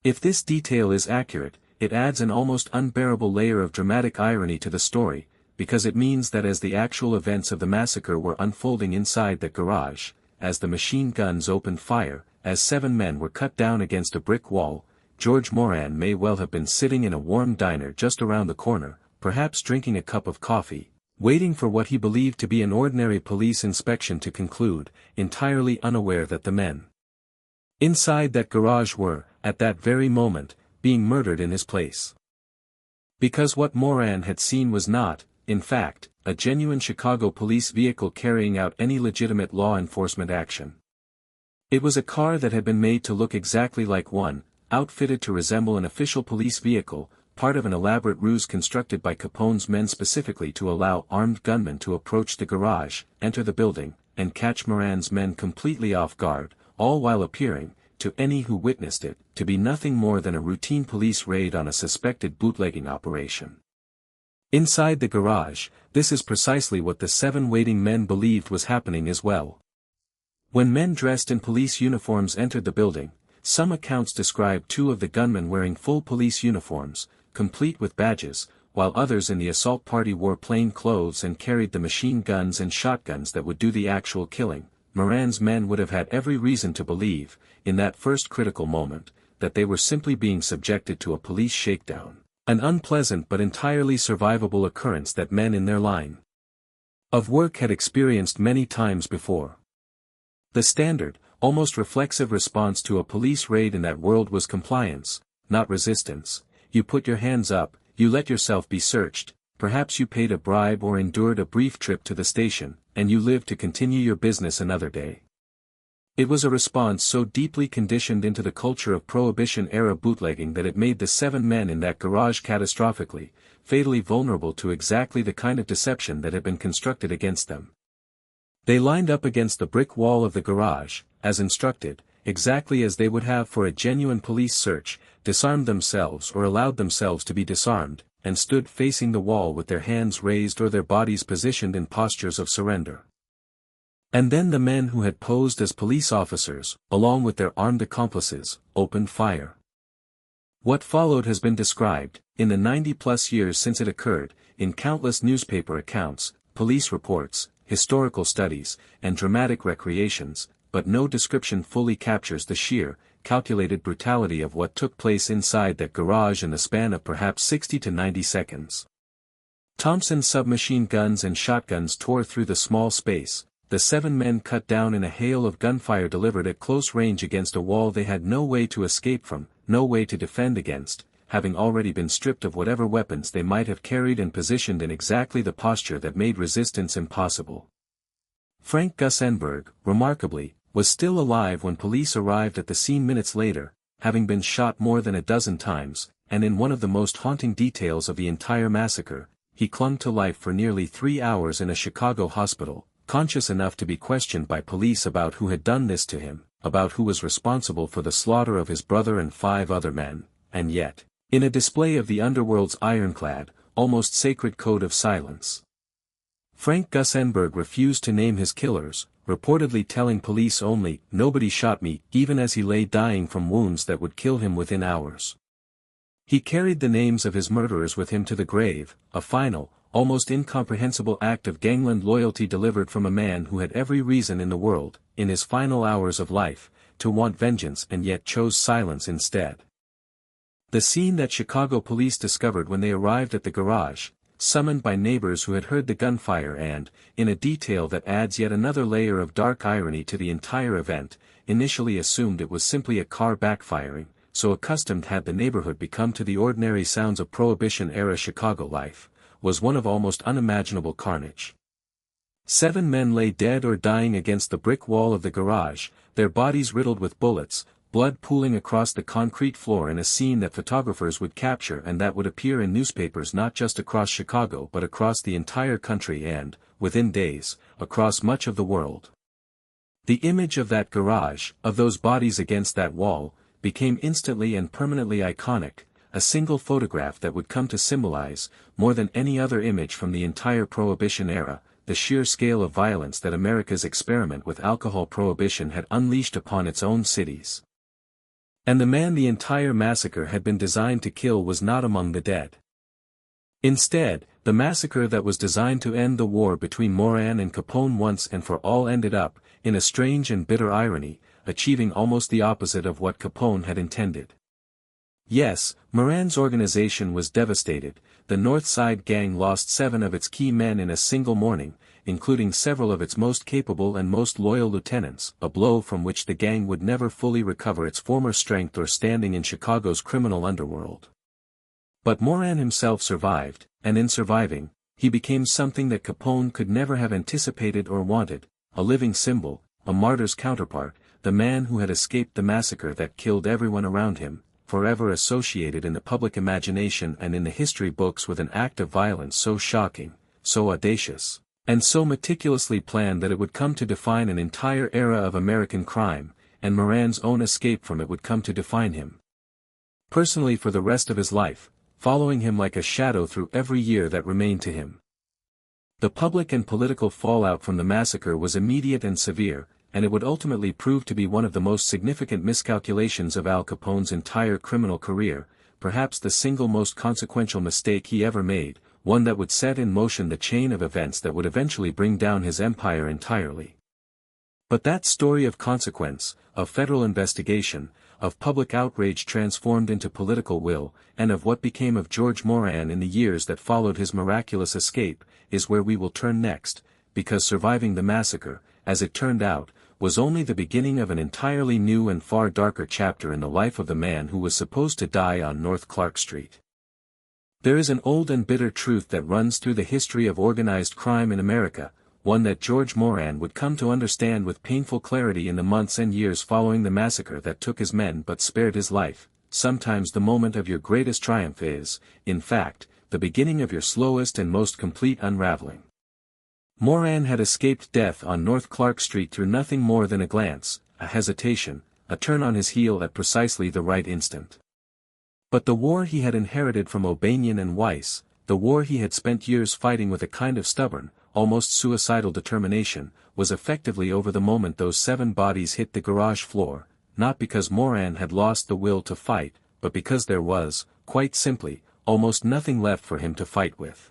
If this detail is accurate, it adds an almost unbearable layer of dramatic irony to the story, because it means that as the actual events of the massacre were unfolding inside the garage, as the machine guns opened fire, as 7 men were cut down against a brick wall, George Moran may well have been sitting in a warm diner just around the corner, perhaps drinking a cup of coffee, waiting for what he believed to be an ordinary police inspection to conclude, entirely unaware that the men inside that garage were, at that very moment, being murdered in his place. Because what Moran had seen was not, in fact, a genuine Chicago police vehicle carrying out any legitimate law enforcement action. It was a car that had been made to look exactly like one, outfitted to resemble an official police vehicle, part of an elaborate ruse constructed by Capone's men specifically to allow armed gunmen to approach the garage, enter the building, and catch Moran's men completely off guard, all while appearing, to any who witnessed it, to be nothing more than a routine police raid on a suspected bootlegging operation. Inside the garage, this is precisely what the 7 waiting men believed was happening as well. When men dressed in police uniforms entered the building, some accounts describe 2 of the gunmen wearing full police uniforms, complete with badges, while others in the assault party wore plain clothes and carried the machine guns and shotguns that would do the actual killing. Moran's men would have had every reason to believe, in that first critical moment, that they were simply being subjected to a police shakedown, an unpleasant but entirely survivable occurrence that men in their line of work had experienced many times before. The standard, almost reflexive response to a police raid in that world was compliance, not resistance. You put your hands up, you let yourself be searched, perhaps you paid a bribe or endured a brief trip to the station, and you lived to continue your business another day. It was a response so deeply conditioned into the culture of Prohibition-era bootlegging that it made the 7 men in that garage catastrophically, fatally vulnerable to exactly the kind of deception that had been constructed against them. They lined up against the brick wall of the garage, as instructed, exactly as they would have for a genuine police search, disarmed themselves or allowed themselves to be disarmed, and stood facing the wall with their hands raised or their bodies positioned in postures of surrender. And then the men who had posed as police officers, along with their armed accomplices, opened fire. What followed has been described, in the 90-plus years since it occurred, in countless newspaper accounts, police reports, historical studies, and dramatic recreations, but no description fully captures the sheer, calculated brutality of what took place inside that garage in the span of perhaps 60 to 90 seconds. Thompson submachine guns and shotguns tore through the small space. The 7 men cut down in a hail of gunfire delivered at close range against a wall they had no way to escape from, no way to defend against, having already been stripped of whatever weapons they might have carried and positioned in exactly the posture that made resistance impossible. Frank Gussenberg, remarkably, was still alive when police arrived at the scene minutes later, having been shot more than a dozen times, and in one of the most haunting details of the entire massacre, he clung to life for nearly 3 hours in a Chicago hospital, conscious enough to be questioned by police about who had done this to him, about who was responsible for the slaughter of his brother and 5 other men, and yet, in a display of the underworld's ironclad, almost sacred code of silence. Frank Gussenberg refused to name his killers, reportedly telling police only, "Nobody shot me," even as he lay dying from wounds that would kill him within hours. He carried the names of his murderers with him to the grave, a final, almost incomprehensible act of gangland loyalty delivered from a man who had every reason in the world, in his final hours of life, to want vengeance and yet chose silence instead. The scene that Chicago police discovered when they arrived at the garage, summoned by neighbors who had heard the gunfire and, in a detail that adds yet another layer of dark irony to the entire event, initially assumed it was simply a car backfiring, so accustomed had the neighborhood become to the ordinary sounds of Prohibition-era Chicago life, was one of almost unimaginable carnage. 7 men lay dead or dying against the brick wall of the garage, their bodies riddled with bullets, blood pooling across the concrete floor in a scene that photographers would capture and that would appear in newspapers not just across Chicago but across the entire country and, within days, across much of the world. The image of that garage, of those bodies against that wall, became instantly and permanently iconic, a single photograph that would come to symbolize, more than any other image from the entire Prohibition era, the sheer scale of violence that America's experiment with alcohol prohibition had unleashed upon its own cities. And the man the entire massacre had been designed to kill was not among the dead. Instead, the massacre that was designed to end the war between Moran and Capone once and for all ended up, in a strange and bitter irony, achieving almost the opposite of what Capone had intended. Yes, Moran's organization was devastated. The North Side Gang lost 7 of its key men in a single morning, including several of its most capable and most loyal lieutenants, a blow from which the gang would never fully recover its former strength or standing in Chicago's criminal underworld. But Moran himself survived, and in surviving, he became something that Capone could never have anticipated or wanted, a living symbol, a martyr's counterpart, the man who had escaped the massacre that killed everyone around him, forever associated in the public imagination and in the history books with an act of violence so shocking, so audacious, and so meticulously planned that it would come to define an entire era of American crime, and Moran's own escape from it would come to define him personally for the rest of his life, following him like a shadow through every year that remained to him. The public and political fallout from the massacre was immediate and severe, and it would ultimately prove to be one of the most significant miscalculations of Al Capone's entire criminal career, perhaps the single most consequential mistake he ever made, one that would set in motion the chain of events that would eventually bring down his empire entirely. But that story of consequence, of federal investigation, of public outrage transformed into political will, and of what became of George Moran in the years that followed his miraculous escape, is where we will turn next, because surviving the massacre, as it turned out, was only the beginning of an entirely new and far darker chapter in the life of the man who was supposed to die on North Clark Street. There is an old and bitter truth that runs through the history of organized crime in America, one that George Moran would come to understand with painful clarity in the months and years following the massacre that took his men but spared his life. Sometimes the moment of your greatest triumph is, in fact, the beginning of your slowest and most complete unraveling. Moran had escaped death on North Clark Street through nothing more than a glance, a hesitation, a turn on his heel at precisely the right instant. But the war he had inherited from O'Banion and Weiss, the war he had spent years fighting with a kind of stubborn, almost suicidal determination, was effectively over the moment those 7 bodies hit the garage floor, not because Moran had lost the will to fight, but because there was, quite simply, almost nothing left for him to fight with.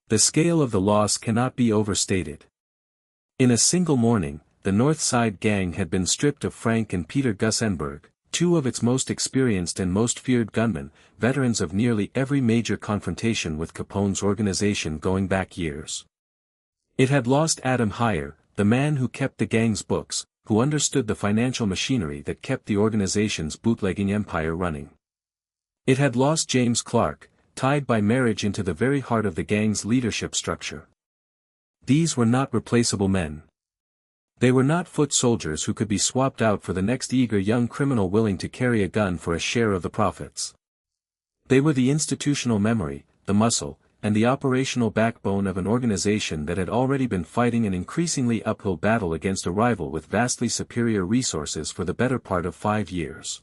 The scale of the loss cannot be overstated. In a single morning, the North Side Gang had been stripped of Frank and Peter Gussenberg, 2 of its most experienced and most feared gunmen, veterans of nearly every major confrontation with Capone's organization going back years. It had lost Adam Heyer, the man who kept the gang's books, who understood the financial machinery that kept the organization's bootlegging empire running. It had lost James Clark, tied by marriage into the very heart of the gang's leadership structure. These were not replaceable men. They were not foot soldiers who could be swapped out for the next eager young criminal willing to carry a gun for a share of the profits. They were the institutional memory, the muscle, and the operational backbone of an organization that had already been fighting an increasingly uphill battle against a rival with vastly superior resources for the better part of 5 years.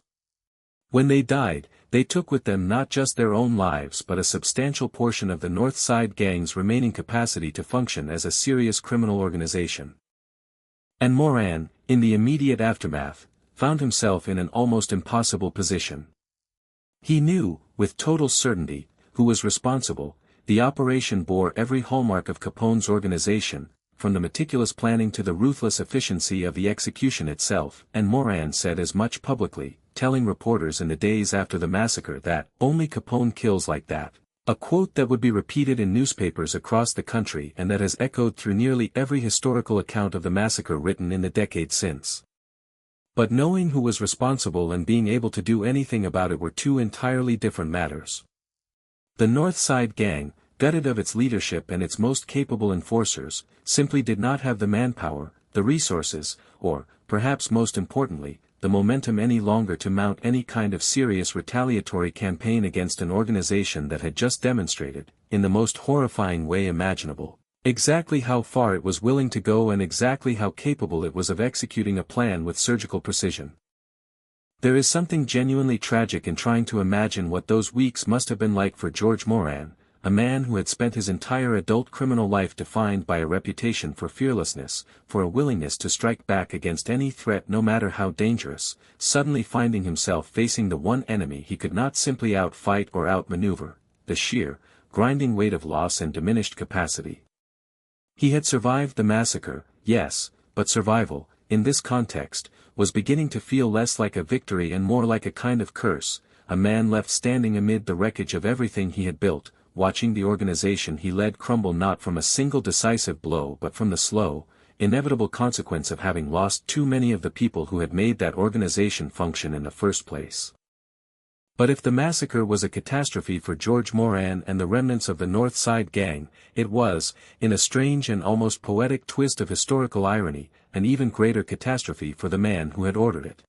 When they died, they took with them not just their own lives but a substantial portion of the North Side Gang's remaining capacity to function as a serious criminal organization. And Moran, in the immediate aftermath, found himself in an almost impossible position. He knew, with total certainty, who was responsible. The operation bore every hallmark of Capone's organization, from the meticulous planning to the ruthless efficiency of the execution itself, and Moran said as much publicly, telling reporters in the days after the massacre that, "Only Capone kills like that," a quote that would be repeated in newspapers across the country and that has echoed through nearly every historical account of the massacre written in the decades since. But knowing who was responsible and being able to do anything about it were 2 entirely different matters. The North Side Gang, gutted of its leadership and its most capable enforcers, simply did not have the manpower, the resources, or, perhaps most importantly, the momentum any longer to mount any kind of serious retaliatory campaign against an organization that had just demonstrated, in the most horrifying way imaginable, exactly how far it was willing to go and exactly how capable it was of executing a plan with surgical precision. There is something genuinely tragic in trying to imagine what those weeks must have been like for George Moran, a man who had spent his entire adult criminal life defined by a reputation for fearlessness, for a willingness to strike back against any threat no matter how dangerous, suddenly finding himself facing the one enemy he could not simply outfight or outmaneuver, the sheer, grinding weight of loss and diminished capacity. He had survived the massacre, yes, but survival, in this context, was beginning to feel less like a victory and more like a kind of curse, a man left standing amid the wreckage of everything he had built, watching the organization he led crumble not from a single decisive blow but from the slow, inevitable consequence of having lost too many of the people who had made that organization function in the first place. But if the massacre was a catastrophe for George Moran and the remnants of the North Side Gang, it was, in a strange and almost poetic twist of historical irony, an even greater catastrophe for the man who had ordered it.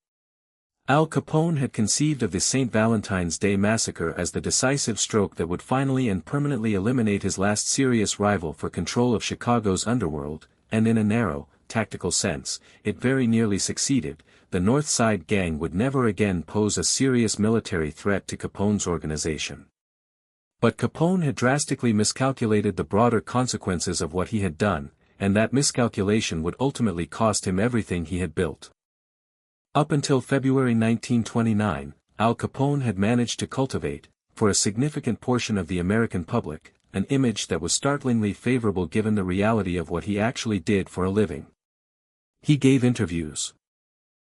Al Capone had conceived of the St. Valentine's Day massacre as the decisive stroke that would finally and permanently eliminate his last serious rival for control of Chicago's underworld, and in a narrow, tactical sense, it very nearly succeeded. The North Side Gang would never again pose a serious military threat to Capone's organization. But Capone had drastically miscalculated the broader consequences of what he had done, and that miscalculation would ultimately cost him everything he had built. Up until February 1929, Al Capone had managed to cultivate, for a significant portion of the American public, an image that was startlingly favorable given the reality of what he actually did for a living. He gave interviews.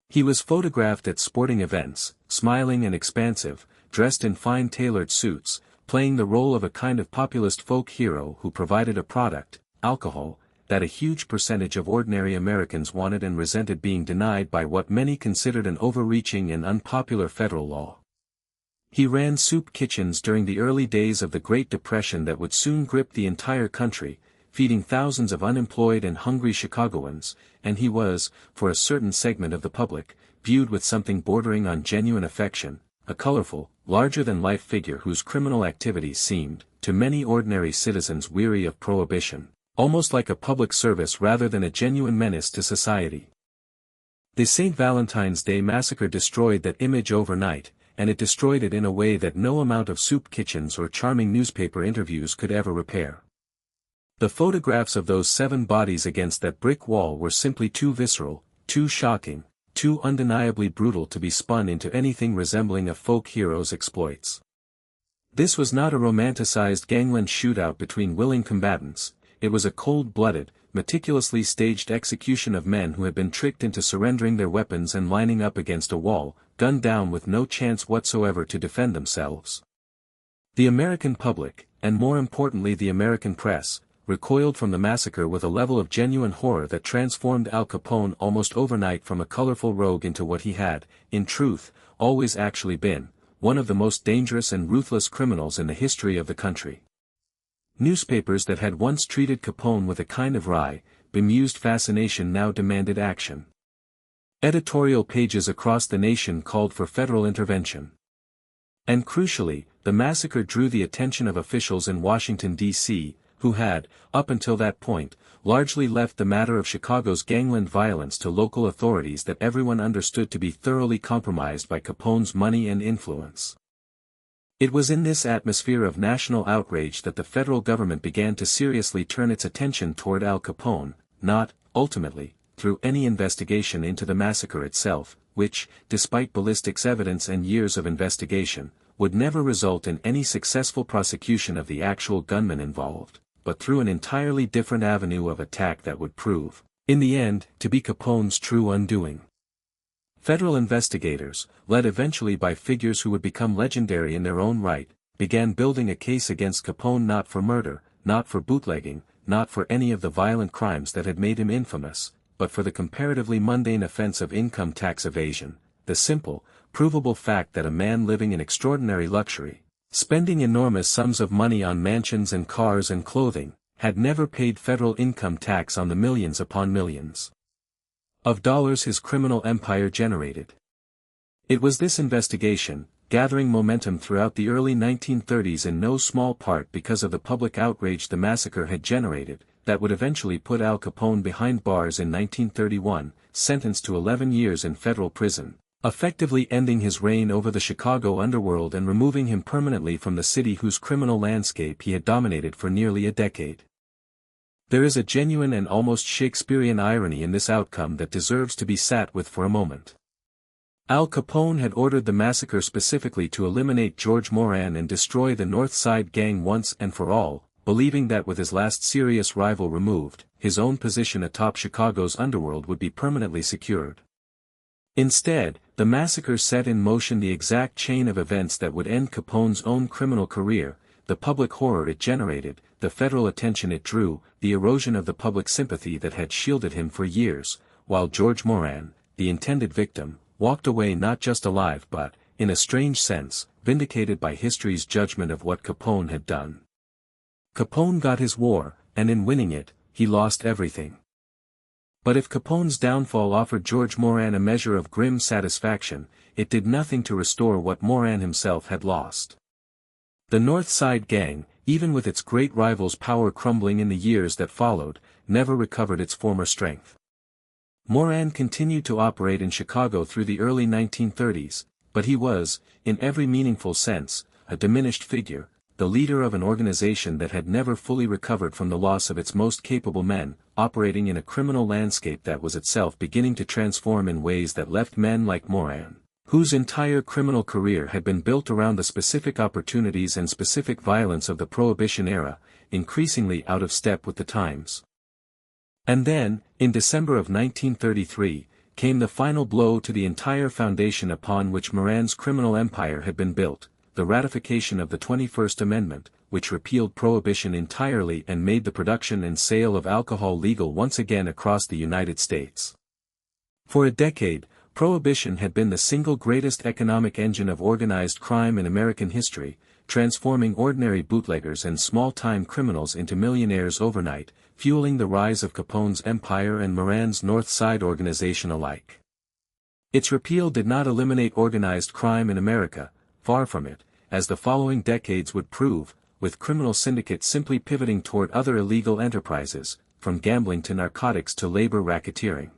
He was photographed at sporting events, smiling and expansive, dressed in fine tailored suits, playing the role of a kind of populist folk hero who provided a product, alcohol, that a huge percentage of ordinary Americans wanted and resented being denied by what many considered an overreaching and unpopular federal law. He ran soup kitchens during the early days of the Great Depression that would soon grip the entire country, feeding thousands of unemployed and hungry Chicagoans, and he was, for a certain segment of the public, viewed with something bordering on genuine affection, a colorful, larger-than-life figure whose criminal activities seemed, to many ordinary citizens weary of prohibition, almost like a public service rather than a genuine menace to society. The St. Valentine's Day massacre destroyed that image overnight, and it destroyed it in a way that no amount of soup kitchens or charming newspaper interviews could ever repair. The photographs of those 7 bodies against that brick wall were simply too visceral, too shocking, too undeniably brutal to be spun into anything resembling a folk hero's exploits. This was not a romanticized gangland shootout between willing combatants, it was a cold-blooded, meticulously staged execution of men who had been tricked into surrendering their weapons and lining up against a wall, gunned down with no chance whatsoever to defend themselves. The American public, and more importantly the American press, recoiled from the massacre with a level of genuine horror that transformed Al Capone almost overnight from a colorful rogue into what he had, in truth, always actually been, one of the most dangerous and ruthless criminals in the history of the country. Newspapers that had once treated Capone with a kind of wry, bemused fascination now demanded action. Editorial pages across the nation called for federal intervention. And crucially, the massacre drew the attention of officials in Washington, D.C., who had, up until that point, largely left the matter of Chicago's gangland violence to local authorities that everyone understood to be thoroughly compromised by Capone's money and influence. It was in this atmosphere of national outrage that the federal government began to seriously turn its attention toward Al Capone, not, ultimately, through any investigation into the massacre itself, which, despite ballistics evidence and years of investigation, would never result in any successful prosecution of the actual gunman involved, but through an entirely different avenue of attack that would prove, in the end, to be Capone's true undoing. Federal investigators, led eventually by figures who would become legendary in their own right, began building a case against Capone not for murder, not for bootlegging, not for any of the violent crimes that had made him infamous, but for the comparatively mundane offense of income tax evasion, the simple, provable fact that a man living in extraordinary luxury, spending enormous sums of money on mansions and cars and clothing, had never paid federal income tax on the millions upon millions of dollars his criminal empire generated. It was this investigation, gathering momentum throughout the early 1930s in no small part because of the public outrage the massacre had generated, that would eventually put Al Capone behind bars in 1931, sentenced to 11 years in federal prison, effectively ending his reign over the Chicago underworld and removing him permanently from the city whose criminal landscape he had dominated for nearly a decade. There is a genuine and almost Shakespearean irony in this outcome that deserves to be sat with for a moment. Al Capone had ordered the massacre specifically to eliminate George Moran and destroy the North Side Gang once and for all, believing that with his last serious rival removed, his own position atop Chicago's underworld would be permanently secured. Instead, the massacre set in motion the exact chain of events that would end Capone's own criminal career, the public horror it generated, the federal attention it drew, the erosion of the public sympathy that had shielded him for years, while George Moran, the intended victim, walked away not just alive but, in a strange sense, vindicated by history's judgment of what Capone had done. Capone got his war, and in winning it, he lost everything. But if Capone's downfall offered George Moran a measure of grim satisfaction, it did nothing to restore what Moran himself had lost. The North Side Gang, even with its great rival's power crumbling in the years that followed, never recovered its former strength. Moran continued to operate in Chicago through the early 1930s, but he was, in every meaningful sense, a diminished figure, the leader of an organization that had never fully recovered from the loss of its most capable men, operating in a criminal landscape that was itself beginning to transform in ways that left men like Moran, whose entire criminal career had been built around the specific opportunities and specific violence of the Prohibition era, increasingly out of step with the times. And then, in December of 1933, came the final blow to the entire foundation upon which Moran's criminal empire had been built, the ratification of the 21st Amendment, which repealed prohibition entirely and made the production and sale of alcohol legal once again across the United States. For a decade, prohibition had been the single greatest economic engine of organized crime in American history, transforming ordinary bootleggers and small-time criminals into millionaires overnight, fueling the rise of Capone's empire and Moran's North Side organization alike. Its repeal did not eliminate organized crime in America, far from it, as the following decades would prove, with criminal syndicates simply pivoting toward other illegal enterprises, from gambling to narcotics to labor racketeering.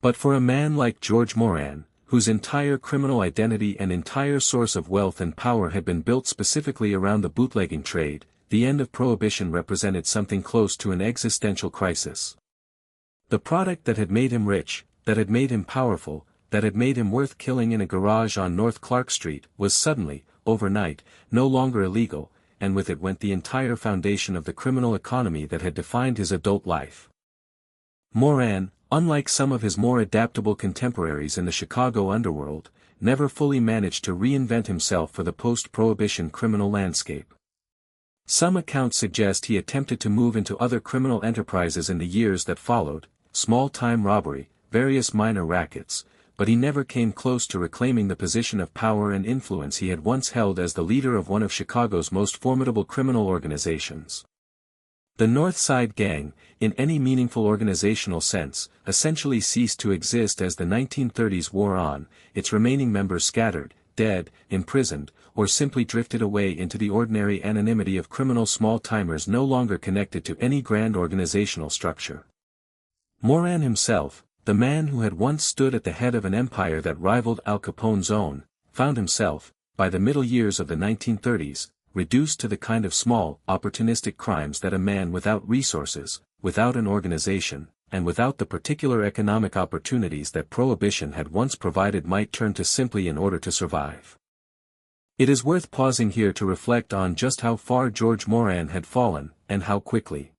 But for a man like George Moran, whose entire criminal identity and entire source of wealth and power had been built specifically around the bootlegging trade, the end of Prohibition represented something close to an existential crisis. The product that had made him rich, that had made him powerful, that had made him worth killing in a garage on North Clark Street, was suddenly, overnight, no longer illegal, and with it went the entire foundation of the criminal economy that had defined his adult life. Moran, unlike some of his more adaptable contemporaries in the Chicago underworld, never fully managed to reinvent himself for the post-Prohibition criminal landscape. Some accounts suggest he attempted to move into other criminal enterprises in the years that followed, small-time robbery, various minor rackets, but he never came close to reclaiming the position of power and influence he had once held as the leader of one of Chicago's most formidable criminal organizations. The North Side Gang, in any meaningful organizational sense, essentially ceased to exist as the 1930s wore on, its remaining members scattered, dead, imprisoned, or simply drifted away into the ordinary anonymity of criminal small-timers no longer connected to any grand organizational structure. Moran himself, the man who had once stood at the head of an empire that rivaled Al Capone's own, found himself, by the middle years of the 1930s, reduced to the kind of small, opportunistic crimes that a man without resources, without an organization, and without the particular economic opportunities that Prohibition had once provided might turn to simply in order to survive. It is worth pausing here to reflect on just how far George Moran had fallen, and how quickly.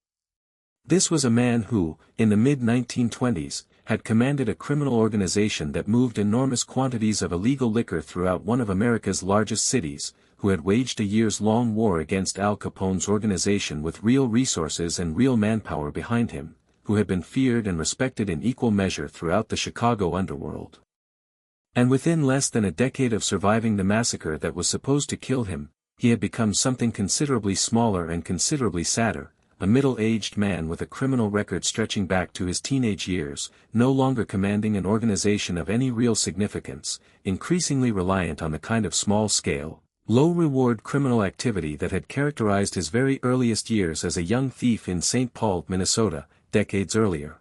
This was a man who, in the mid-1920s, had commanded a criminal organization that moved enormous quantities of illegal liquor throughout one of America's largest cities, who had waged a years-long war against Al Capone's organization with real resources and real manpower behind him, who had been feared and respected in equal measure throughout the Chicago underworld. And within less than a decade of surviving the massacre that was supposed to kill him, he had become something considerably smaller and considerably sadder, a middle-aged man with a criminal record stretching back to his teenage years, no longer commanding an organization of any real significance, increasingly reliant on the kind of small-scale, low-reward criminal activity that had characterized his very earliest years as a young thief in St. Paul, Minnesota, decades earlier.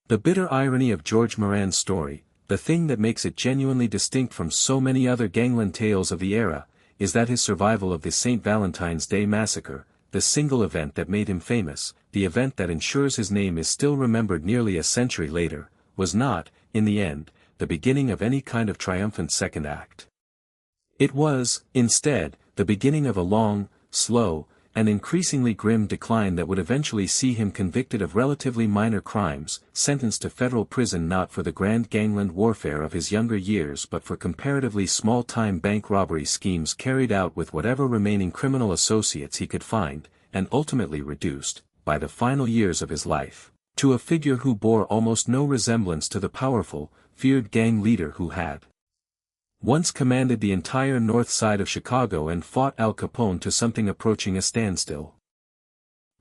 The bitter irony of George Moran's story, the thing that makes it genuinely distinct from so many other gangland tales of the era, is that his survival of the St. Valentine's Day massacre, the single event that made him famous, the event that ensures his name is still remembered nearly a century later, was not, in the end, the beginning of any kind of triumphant second act. It was, instead, the beginning of a long, slow, and increasingly grim decline that would eventually see him convicted of relatively minor crimes, sentenced to federal prison not for the grand gangland warfare of his younger years but for comparatively small-time bank robbery schemes carried out with whatever remaining criminal associates he could find, and ultimately reduced, by the final years of his life, to a figure who bore almost no resemblance to the powerful, feared gang leader who had once commanded the entire north side of Chicago and fought Al Capone to something approaching a standstill.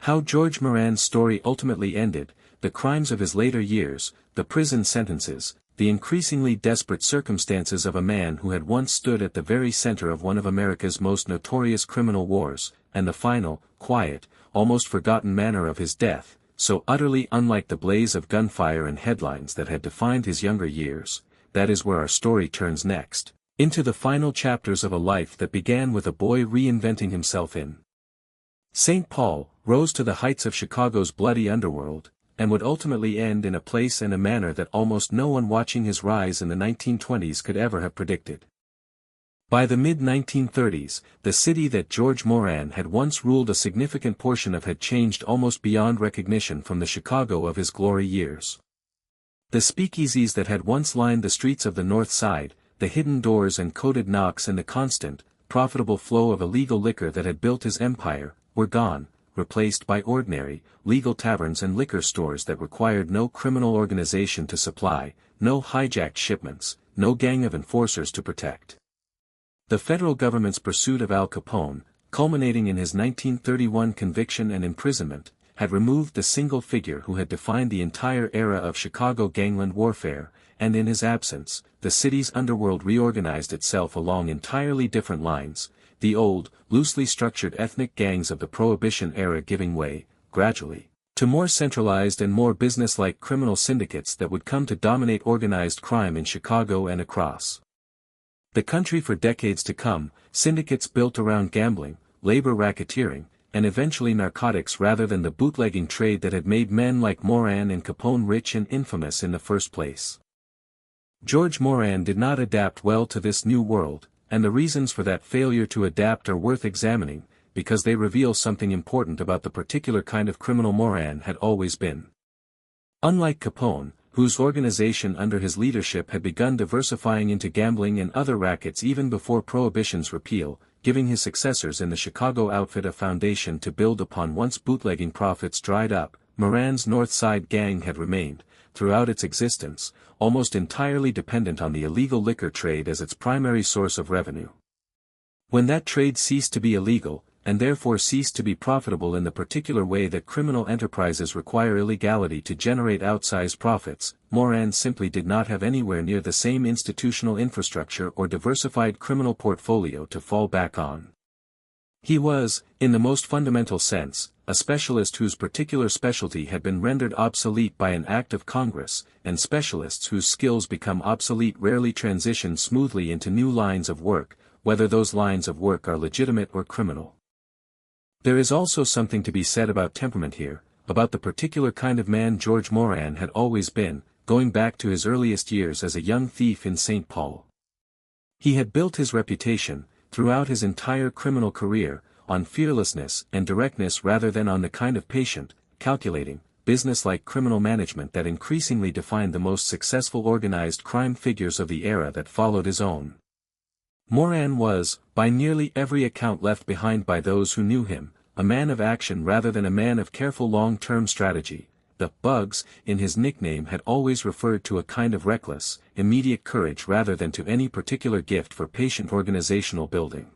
How George Moran's story ultimately ended, the crimes of his later years, the prison sentences, the increasingly desperate circumstances of a man who had once stood at the very center of one of America's most notorious criminal wars, and the final, quiet, almost forgotten manner of his death, so utterly unlike the blaze of gunfire and headlines that had defined his younger years, that is where our story turns next, into the final chapters of a life that began with a boy reinventing himself in St. Paul, rose to the heights of Chicago's bloody underworld, and would ultimately end in a place and a manner that almost no one watching his rise in the 1920s could ever have predicted. By the mid-1930s, the city that George Moran had once ruled a significant portion of had changed almost beyond recognition from the Chicago of his glory years. The speakeasies that had once lined the streets of the North Side, the hidden doors and coded knocks and the constant, profitable flow of illegal liquor that had built his empire, were gone, replaced by ordinary, legal taverns and liquor stores that required no criminal organization to supply, no hijacked shipments, no gang of enforcers to protect. The federal government's pursuit of Al Capone, culminating in his 1931 conviction and imprisonment, had removed the single figure who had defined the entire era of Chicago gangland warfare, and in his absence, the city's underworld reorganized itself along entirely different lines, the old, loosely structured ethnic gangs of the Prohibition era giving way, gradually, to more centralized and more business-like criminal syndicates that would come to dominate organized crime in Chicago and across the country for decades to come, syndicates built around gambling, labor racketeering, and eventually narcotics rather than the bootlegging trade that had made men like Moran and Capone rich and infamous in the first place. George Moran did not adapt well to this new world, and the reasons for that failure to adapt are worth examining, because they reveal something important about the particular kind of criminal Moran had always been. Unlike Capone, whose organization under his leadership had begun diversifying into gambling and other rackets even before Prohibition's repeal, giving his successors in the Chicago outfit a foundation to build upon once bootlegging profits dried up, Moran's North Side gang had remained, throughout its existence, almost entirely dependent on the illegal liquor trade as its primary source of revenue. When that trade ceased to be illegal, and therefore ceased to be profitable in the particular way that criminal enterprises require illegality to generate outsized profits, Moran simply did not have anywhere near the same institutional infrastructure or diversified criminal portfolio to fall back on. He was, in the most fundamental sense, a specialist whose particular specialty had been rendered obsolete by an act of Congress, and specialists whose skills become obsolete rarely transition smoothly into new lines of work, whether those lines of work are legitimate or criminal. There is also something to be said about temperament here, about the particular kind of man George Moran had always been, going back to his earliest years as a young thief in St. Paul. He had built his reputation, throughout his entire criminal career, on fearlessness and directness rather than on the kind of patient, calculating, business-like criminal management that increasingly defined the most successful organized crime figures of the era that followed his own. Moran was, by nearly every account left behind by those who knew him, a man of action rather than a man of careful long-term strategy. The Bugs, in his nickname, had always referred to a kind of reckless, immediate courage rather than to any particular gift for patient organizational building.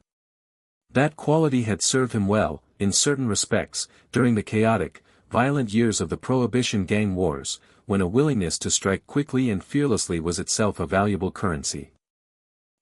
That quality had served him well, in certain respects, during the chaotic, violent years of the Prohibition gang wars, when a willingness to strike quickly and fearlessly was itself a valuable currency.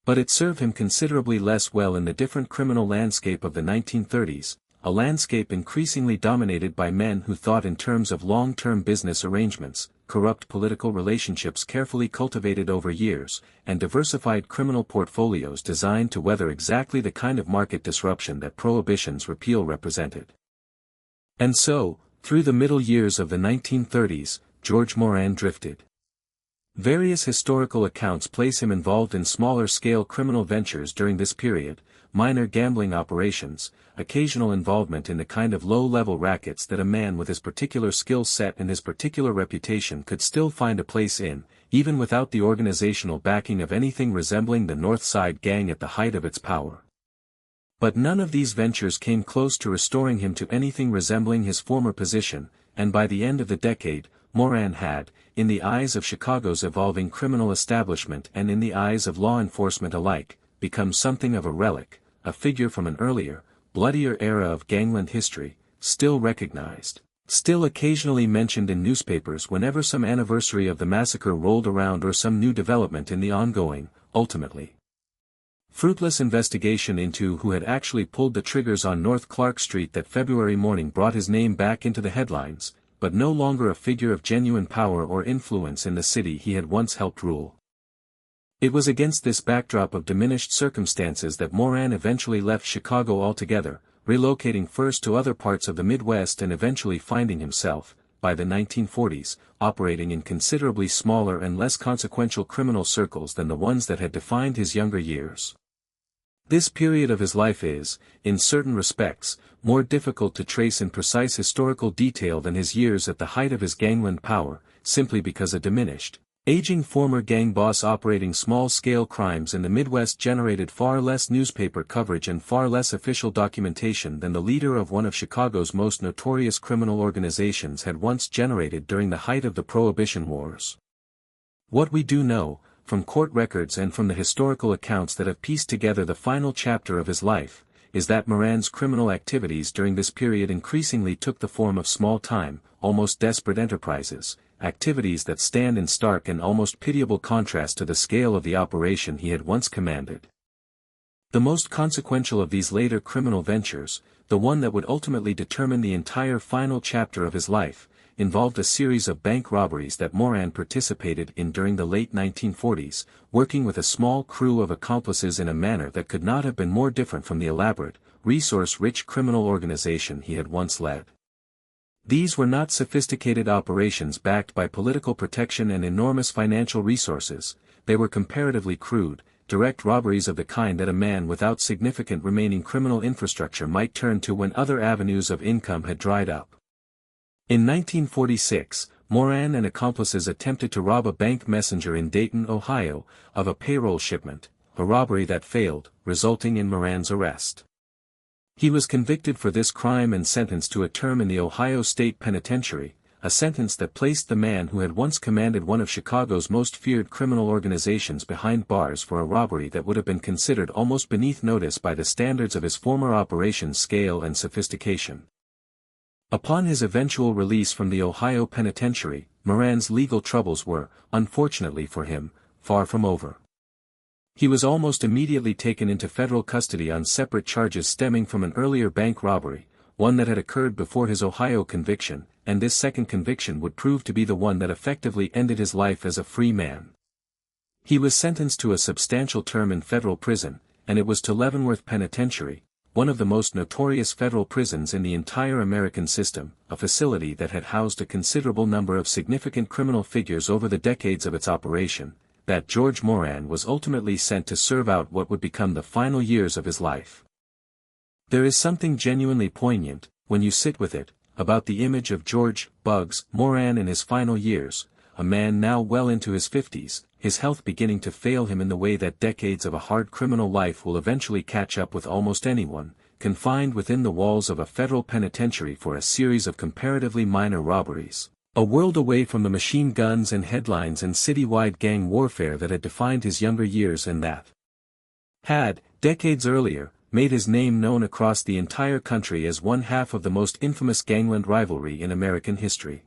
But it served him considerably less well in the different criminal landscape of the 1930s, a landscape increasingly dominated by men who thought in terms of long-term business arrangements, corrupt political relationships carefully cultivated over years, and diversified criminal portfolios designed to weather exactly the kind of market disruption that Prohibition's repeal represented. And so, through the middle years of the 1930s, George Moran drifted. Various historical accounts place him involved in smaller-scale criminal ventures during this period, minor gambling operations, occasional involvement in the kind of low-level rackets that a man with his particular skill set and his particular reputation could still find a place in, even without the organizational backing of anything resembling the North Side gang at the height of its power. But none of these ventures came close to restoring him to anything resembling his former position, and by the end of the decade, Moran had, in the eyes of Chicago's evolving criminal establishment and in the eyes of law enforcement alike, become something of a relic, a figure from an earlier, bloodier era of gangland history, still recognized, still occasionally mentioned in newspapers whenever some anniversary of the massacre rolled around or some new development in the ongoing, ultimately fruitless investigation into who had actually pulled the triggers on North Clark Street that February morning brought his name back into the headlines, but no longer a figure of genuine power or influence in the city he had once helped rule. It was against this backdrop of diminished circumstances that Moran eventually left Chicago altogether, relocating first to other parts of the Midwest and eventually finding himself, by the 1940s, operating in considerably smaller and less consequential criminal circles than the ones that had defined his younger years. This period of his life is, in certain respects, more difficult to trace in precise historical detail than his years at the height of his gangland power, simply because a diminished, aging former gang boss operating small-scale crimes in the Midwest generated far less newspaper coverage and far less official documentation than the leader of one of Chicago's most notorious criminal organizations had once generated during the height of the Prohibition Wars. What we do know, from court records and from the historical accounts that have pieced together the final chapter of his life, is that Moran's criminal activities during this period increasingly took the form of small-time, almost desperate enterprises, activities that stand in stark and almost pitiable contrast to the scale of the operation he had once commanded. The most consequential of these later criminal ventures, the one that would ultimately determine the entire final chapter of his life, involved a series of bank robberies that Moran participated in during the late 1940s, working with a small crew of accomplices in a manner that could not have been more different from the elaborate, resource-rich criminal organization he had once led. These were not sophisticated operations backed by political protection and enormous financial resources, they were comparatively crude, direct robberies of the kind that a man without significant remaining criminal infrastructure might turn to when other avenues of income had dried up. In 1946, Moran and accomplices attempted to rob a bank messenger in Dayton, Ohio, of a payroll shipment, a robbery that failed, resulting in Moran's arrest. He was convicted for this crime and sentenced to a term in the Ohio State Penitentiary, a sentence that placed the man who had once commanded one of Chicago's most feared criminal organizations behind bars for a robbery that would have been considered almost beneath notice by the standards of his former operation's scale and sophistication. Upon his eventual release from the Ohio Penitentiary, Moran's legal troubles were, unfortunately for him, far from over. He was almost immediately taken into federal custody on separate charges stemming from an earlier bank robbery, one that had occurred before his Ohio conviction, and this second conviction would prove to be the one that effectively ended his life as a free man. He was sentenced to a substantial term in federal prison, and it was to Leavenworth Penitentiary, one of the most notorious federal prisons in the entire American system, a facility that had housed a considerable number of significant criminal figures over the decades of its operation, that George Moran was ultimately sent to serve out what would become the final years of his life. There is something genuinely poignant, when you sit with it, about the image of George "Bugs" Moran in his final years, a man now well into his 50s, his health beginning to fail him in the way that decades of a hard criminal life will eventually catch up with almost anyone, confined within the walls of a federal penitentiary for a series of comparatively minor robberies, a world away from the machine guns and headlines and citywide gang warfare that had defined his younger years and that had, decades earlier, made his name known across the entire country as one half of the most infamous gangland rivalry in American history.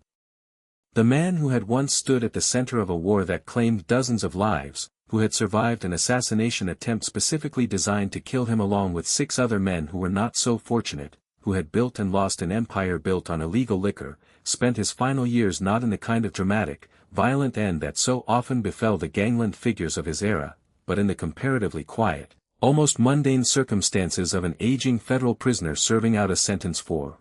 The man who had once stood at the center of a war that claimed dozens of lives, who had survived an assassination attempt specifically designed to kill him along with 6 other men who were not so fortunate, who had built and lost an empire built on illegal liquor, spent his final years not in the kind of dramatic, violent end that so often befell the gangland figures of his era, but in the comparatively quiet, almost mundane circumstances of an aging federal prisoner serving out a sentence for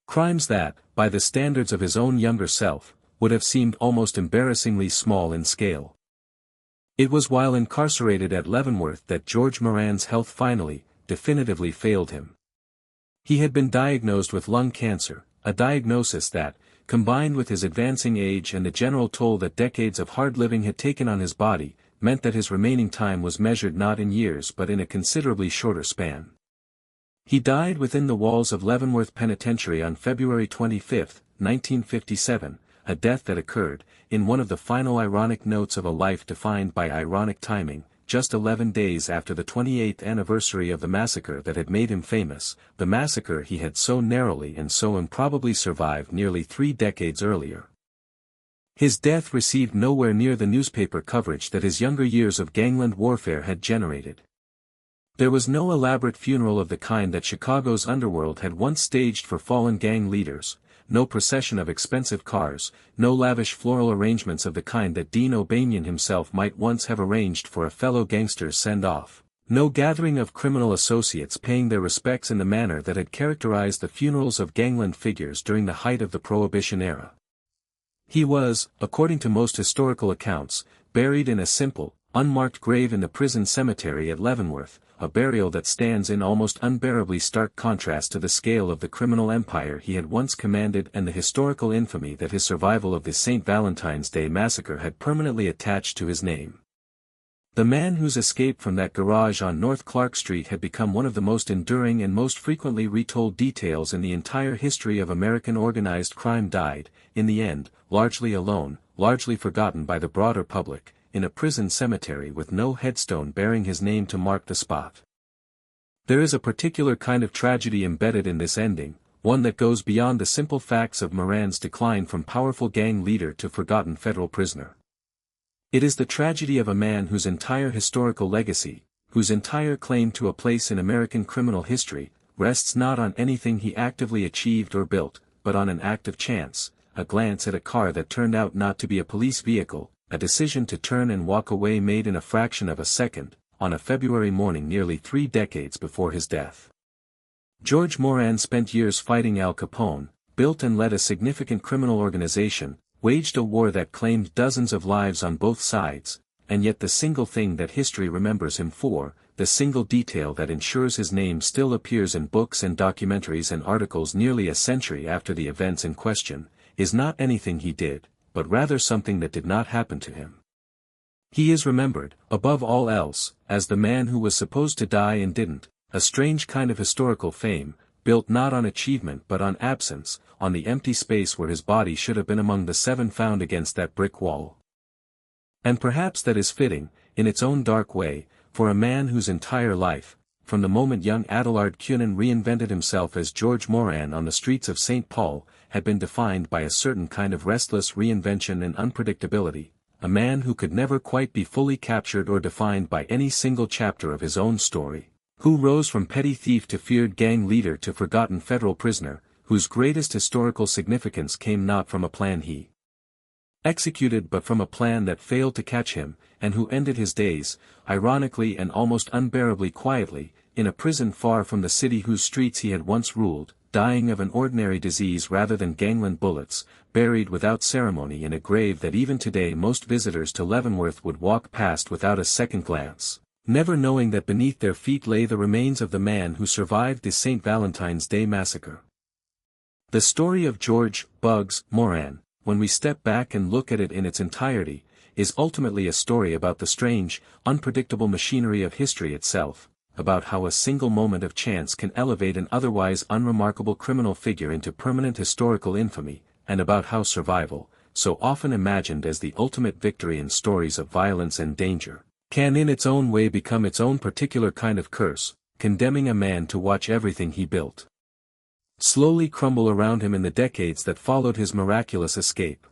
crimes that, by the standards of his own younger self, would have seemed almost embarrassingly small in scale. It was while incarcerated at Leavenworth that George Moran's health finally, definitively failed him. He had been diagnosed with lung cancer, a diagnosis that, combined with his advancing age and the general toll that decades of hard living had taken on his body, meant that his remaining time was measured not in years but in a considerably shorter span. He died within the walls of Leavenworth Penitentiary on February 25, 1957, a death that occurred, in one of the final ironic notes of a life defined by ironic timing, just 11 days after the 28th anniversary of the massacre that had made him famous, the massacre he had so narrowly and so improbably survived nearly 3 decades earlier. His death received nowhere near the newspaper coverage that his younger years of gangland warfare had generated. There was no elaborate funeral of the kind that Chicago's underworld had once staged for fallen gang leaders, no procession of expensive cars, no lavish floral arrangements of the kind that Dean O'Banion himself might once have arranged for a fellow gangster's send-off, no gathering of criminal associates paying their respects in the manner that had characterized the funerals of gangland figures during the height of the Prohibition era. He was, according to most historical accounts, buried in a simple, unmarked grave in the prison cemetery at Leavenworth, a burial that stands in almost unbearably stark contrast to the scale of the criminal empire he had once commanded and the historical infamy that his survival of the St. Valentine's Day massacre had permanently attached to his name. The man whose escape from that garage on North Clark Street had become one of the most enduring and most frequently retold details in the entire history of American organized crime died, in the end, largely alone, largely forgotten by the broader public, in a prison cemetery with no headstone bearing his name to mark the spot. There is a particular kind of tragedy embedded in this ending, one that goes beyond the simple facts of Moran's decline from powerful gang leader to forgotten federal prisoner. It is the tragedy of a man whose entire historical legacy, whose entire claim to a place in American criminal history, rests not on anything he actively achieved or built, but on an act of chance, a glance at a car that turned out not to be a police vehicle, a decision to turn and walk away made in a fraction of a second, on a February morning nearly 3 decades before his death. George Moran spent years fighting Al Capone, built and led a significant criminal organization, waged a war that claimed dozens of lives on both sides, and yet the single thing that history remembers him for, the single detail that ensures his name still appears in books and documentaries and articles nearly a century after the events in question, is not anything he did, but rather something that did not happen to him. He is remembered, above all else, as the man who was supposed to die and didn't, a strange kind of historical fame, built not on achievement but on absence, on the empty space where his body should have been among the 7 found against that brick wall. And perhaps that is fitting, in its own dark way, for a man whose entire life, from the moment young Adelard Cunin reinvented himself as George Moran on the streets of St. Paul, had been defined by a certain kind of restless reinvention and unpredictability, a man who could never quite be fully captured or defined by any single chapter of his own story, who rose from petty thief to feared gang leader to forgotten federal prisoner, whose greatest historical significance came not from a plan he executed but from a plan that failed to catch him, and who ended his days, ironically and almost unbearably quietly, in a prison far from the city whose streets he had once ruled, dying of an ordinary disease rather than gangland bullets, buried without ceremony in a grave that even today most visitors to Leavenworth would walk past without a second glance, never knowing that beneath their feet lay the remains of the man who survived the St. Valentine's Day massacre. The story of George "Bugs" Moran, when we step back and look at it in its entirety, is ultimately a story about the strange, unpredictable machinery of history itself, about how a single moment of chance can elevate an otherwise unremarkable criminal figure into permanent historical infamy, and about how survival, so often imagined as the ultimate victory in stories of violence and danger, can in its own way become its own particular kind of curse, condemning a man to watch everything he built slowly crumble around him in the decades that followed his miraculous escape.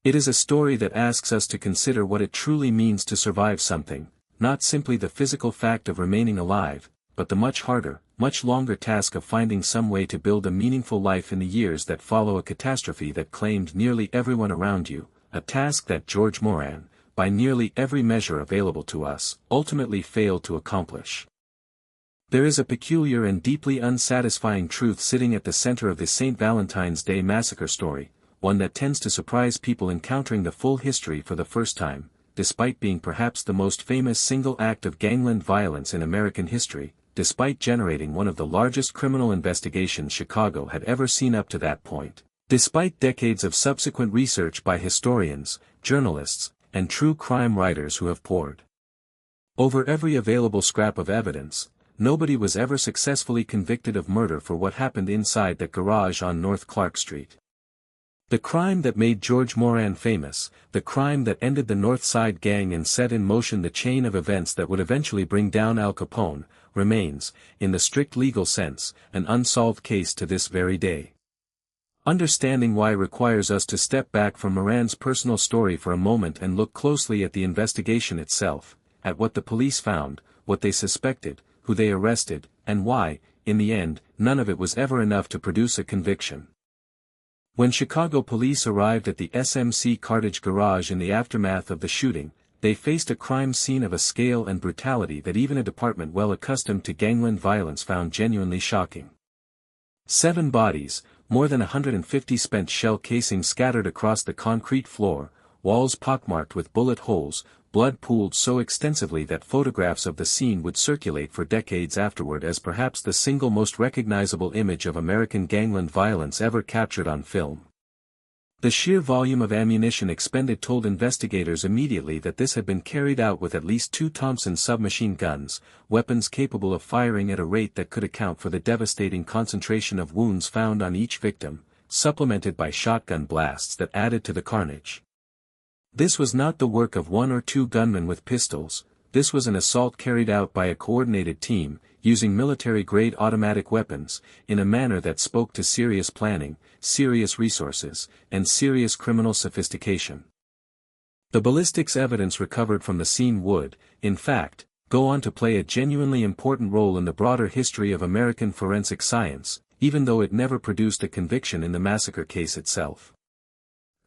It is a story that asks us to consider what it truly means to survive something, not simply the physical fact of remaining alive, but the much harder, much longer task of finding some way to build a meaningful life in the years that follow a catastrophe that claimed nearly everyone around you, a task that George Moran, by nearly every measure available to us, ultimately failed to accomplish. There is a peculiar and deeply unsatisfying truth sitting at the center of the St. Valentine's Day massacre story, one that tends to surprise people encountering the full history for the first time, despite being perhaps the most famous single act of gangland violence in American history, despite generating one of the largest criminal investigations Chicago had ever seen up to that point, despite decades of subsequent research by historians, journalists, and true crime writers who have pored over every available scrap of evidence. Nobody was ever successfully convicted of murder for what happened inside that garage on North Clark Street. The crime that made George Moran famous, the crime that ended the North Side Gang and set in motion the chain of events that would eventually bring down Al Capone, remains, in the strict legal sense, an unsolved case to this very day. Understanding why requires us to step back from Moran's personal story for a moment and look closely at the investigation itself, at what the police found, what they suspected, who they arrested, and why, in the end, none of it was ever enough to produce a conviction. When Chicago police arrived at the SMC Cartage garage in the aftermath of the shooting, they faced a crime scene of a scale and brutality that even a department well accustomed to gangland violence found genuinely shocking. 7 bodies, more than 150 spent shell casings scattered across the concrete floor, walls pockmarked with bullet holes, blood pooled so extensively that photographs of the scene would circulate for decades afterward as perhaps the single most recognizable image of American gangland violence ever captured on film. The sheer volume of ammunition expended told investigators immediately that this had been carried out with at least 2 Thompson submachine guns, weapons capable of firing at a rate that could account for the devastating concentration of wounds found on each victim, supplemented by shotgun blasts that added to the carnage. This was not the work of 1 or 2 gunmen with pistols, this was an assault carried out by a coordinated team, using military-grade automatic weapons, in a manner that spoke to serious planning, serious resources, and serious criminal sophistication. The ballistics evidence recovered from the scene would, in fact, go on to play a genuinely important role in the broader history of American forensic science, even though it never produced a conviction in the massacre case itself.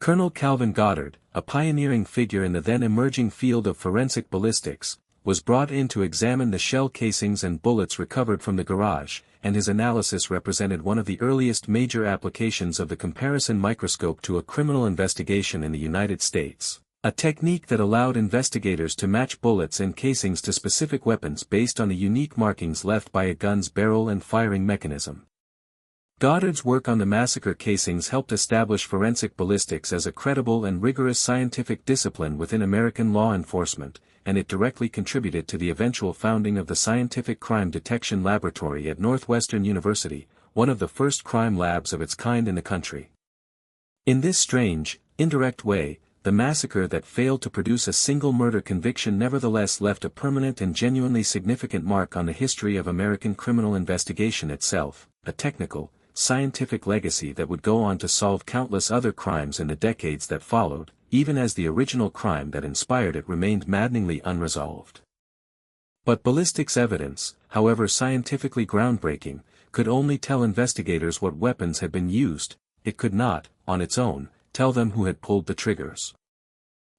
Colonel Calvin Goddard, a pioneering figure in the then emerging field of forensic ballistics, was brought in to examine the shell casings and bullets recovered from the garage, and his analysis represented one of the earliest major applications of the comparison microscope to a criminal investigation in the United States, a technique that allowed investigators to match bullets and casings to specific weapons based on the unique markings left by a gun's barrel and firing mechanism. Goddard's work on the massacre casings helped establish forensic ballistics as a credible and rigorous scientific discipline within American law enforcement, and it directly contributed to the eventual founding of the Scientific Crime Detection Laboratory at Northwestern University, one of the first crime labs of its kind in the country. In this strange, indirect way, the massacre that failed to produce a single murder conviction nevertheless left a permanent and genuinely significant mark on the history of American criminal investigation itself, a technical, scientific legacy that would go on to solve countless other crimes in the decades that followed, even as the original crime that inspired it remained maddeningly unresolved. But ballistics evidence, however scientifically groundbreaking, could only tell investigators what weapons had been used. It could not, on its own, tell them who had pulled the triggers.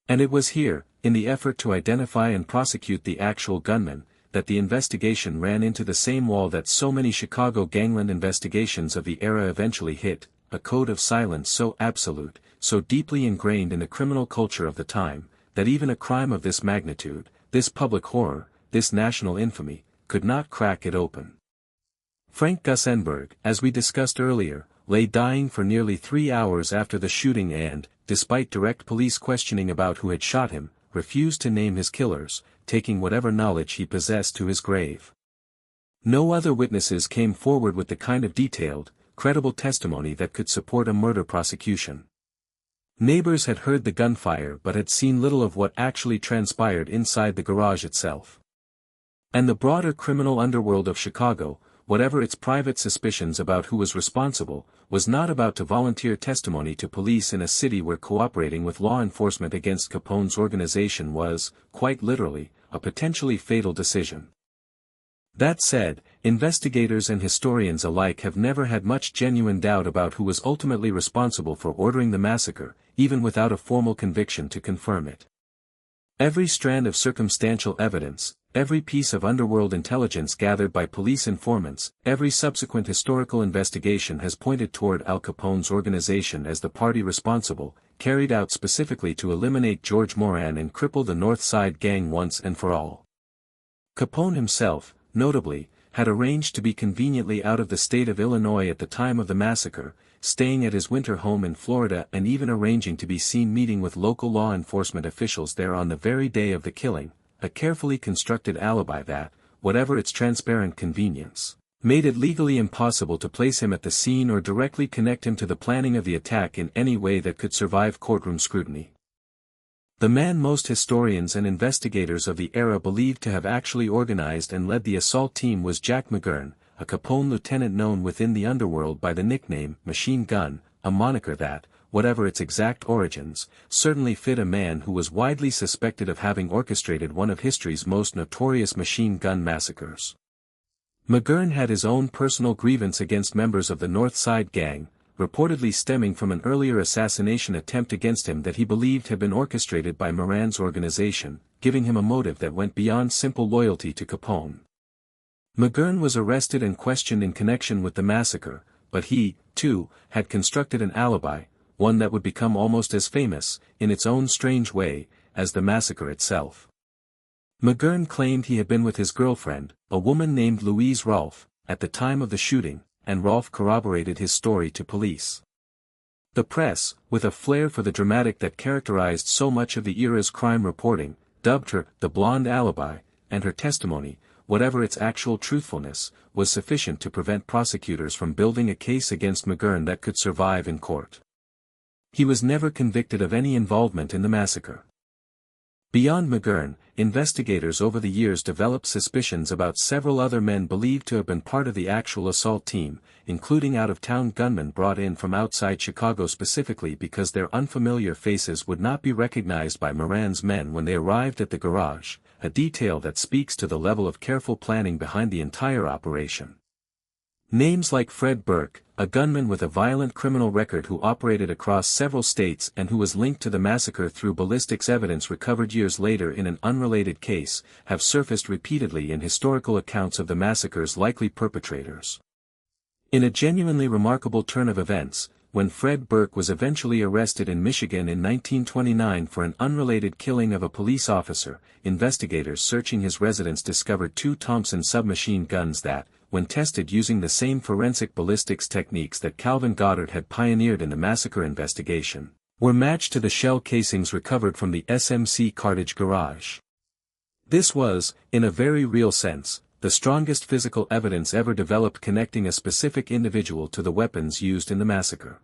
And it was here, in the effort to identify and prosecute the actual gunman, that the investigation ran into the same wall that so many Chicago gangland investigations of the era eventually hit, a code of silence so absolute, so deeply ingrained in the criminal culture of the time, that even a crime of this magnitude, this public horror, this national infamy, could not crack it open. Frank Gussenberg, as we discussed earlier, lay dying for nearly 3 hours after the shooting and, despite direct police questioning about who had shot him, refused to name his killers, taking whatever knowledge he possessed to his grave. No other witnesses came forward with the kind of detailed, credible testimony that could support a murder prosecution. Neighbors had heard the gunfire but had seen little of what actually transpired inside the garage itself. And the broader criminal underworld of Chicago, whatever its private suspicions about who was responsible, was not about to volunteer testimony to police in a city where cooperating with law enforcement against Capone's organization was, quite literally, a potentially fatal decision. That said, investigators and historians alike have never had much genuine doubt about who was ultimately responsible for ordering the massacre, even without a formal conviction to confirm it. Every strand of circumstantial evidence, every piece of underworld intelligence gathered by police informants, every subsequent historical investigation has pointed toward Al Capone's organization as the party responsible, carried out specifically to eliminate George Moran and cripple the North Side Gang once and for all. Capone himself, notably, had arranged to be conveniently out of the state of Illinois at the time of the massacre, staying at his winter home in Florida and even arranging to be seen meeting with local law enforcement officials there on the very day of the killing, a carefully constructed alibi that, whatever its transparent convenience, made it legally impossible to place him at the scene or directly connect him to the planning of the attack in any way that could survive courtroom scrutiny. The man most historians and investigators of the era believed to have actually organized and led the assault team was Jack McGurn, a Capone lieutenant known within the underworld by the nickname Machine Gun, a moniker that, whatever its exact origins, certainly fit a man who was widely suspected of having orchestrated one of history's most notorious machine gun massacres. McGurn had his own personal grievance against members of the North Side Gang, reportedly stemming from an earlier assassination attempt against him that he believed had been orchestrated by Moran's organization, giving him a motive that went beyond simple loyalty to Capone. McGurn was arrested and questioned in connection with the massacre, but he, too, had constructed an alibi, one that would become almost as famous, in its own strange way, as the massacre itself. McGurn claimed he had been with his girlfriend, a woman named Louise Rolfe, at the time of the shooting, and Rolfe corroborated his story to police. The press, with a flair for the dramatic that characterized so much of the era's crime reporting, dubbed her the Blonde Alibi, and her testimony, whatever its actual truthfulness, was sufficient to prevent prosecutors from building a case against McGurn that could survive in court. He was never convicted of any involvement in the massacre. Beyond McGurn, investigators over the years developed suspicions about several other men believed to have been part of the actual assault team, including out-of-town gunmen brought in from outside Chicago specifically because their unfamiliar faces would not be recognized by Moran's men when they arrived at the garage, a detail that speaks to the level of careful planning behind the entire operation. Names like Fred Burke, a gunman with a violent criminal record who operated across several states and who was linked to the massacre through ballistics evidence recovered years later in an unrelated case, have surfaced repeatedly in historical accounts of the massacre's likely perpetrators. In a genuinely remarkable turn of events, when Fred Burke was eventually arrested in Michigan in 1929 for an unrelated killing of a police officer, investigators searching his residence discovered 2 Thompson submachine guns that, when tested using the same forensic ballistics techniques that Calvin Goddard had pioneered in the massacre investigation, were matched to the shell casings recovered from the SMC Cartage garage. This was, in a very real sense, the strongest physical evidence ever developed connecting a specific individual to the weapons used in the massacre.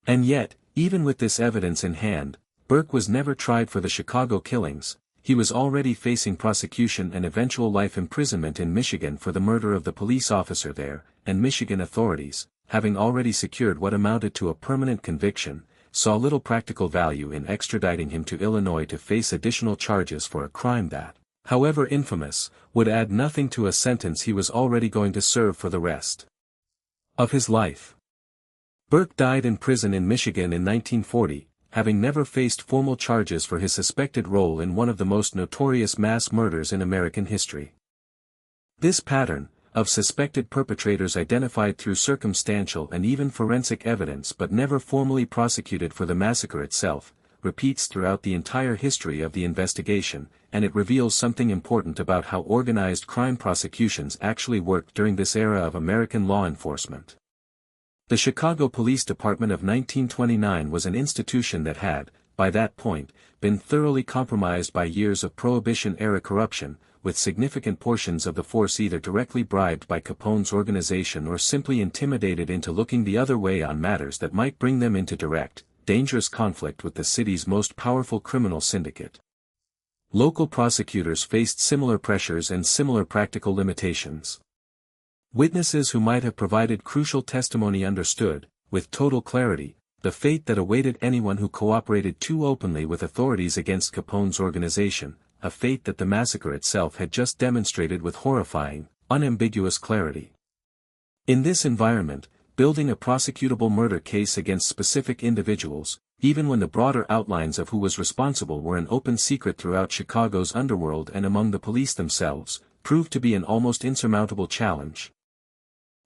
And yet, even with this evidence in hand, Burke was never tried for the Chicago killings. He was already facing prosecution and eventual life imprisonment in Michigan for the murder of the police officer there, and Michigan authorities, having already secured what amounted to a permanent conviction, saw little practical value in extraditing him to Illinois to face additional charges for a crime that, however infamous, would add nothing to a sentence he was already going to serve for the rest of his life. Burke died in prison in Michigan in 1940, having never faced formal charges for his suspected role in one of the most notorious mass murders in American history. This pattern, of suspected perpetrators identified through circumstantial and even forensic evidence but never formally prosecuted for the massacre itself, repeats throughout the entire history of the investigation, and it reveals something important about how organized crime prosecutions actually worked during this era of American law enforcement. The Chicago Police Department of 1929 was an institution that had, by that point, been thoroughly compromised by years of Prohibition-era corruption, with significant portions of the force either directly bribed by Capone's organization or simply intimidated into looking the other way on matters that might bring them into direct, dangerous conflict with the city's most powerful criminal syndicate. Local prosecutors faced similar pressures and similar practical limitations. Witnesses who might have provided crucial testimony understood, with total clarity, the fate that awaited anyone who cooperated too openly with authorities against Capone's organization, a fate that the massacre itself had just demonstrated with horrifying, unambiguous clarity. In this environment, building a prosecutable murder case against specific individuals, even when the broader outlines of who was responsible were an open secret throughout Chicago's underworld and among the police themselves, proved to be an almost insurmountable challenge.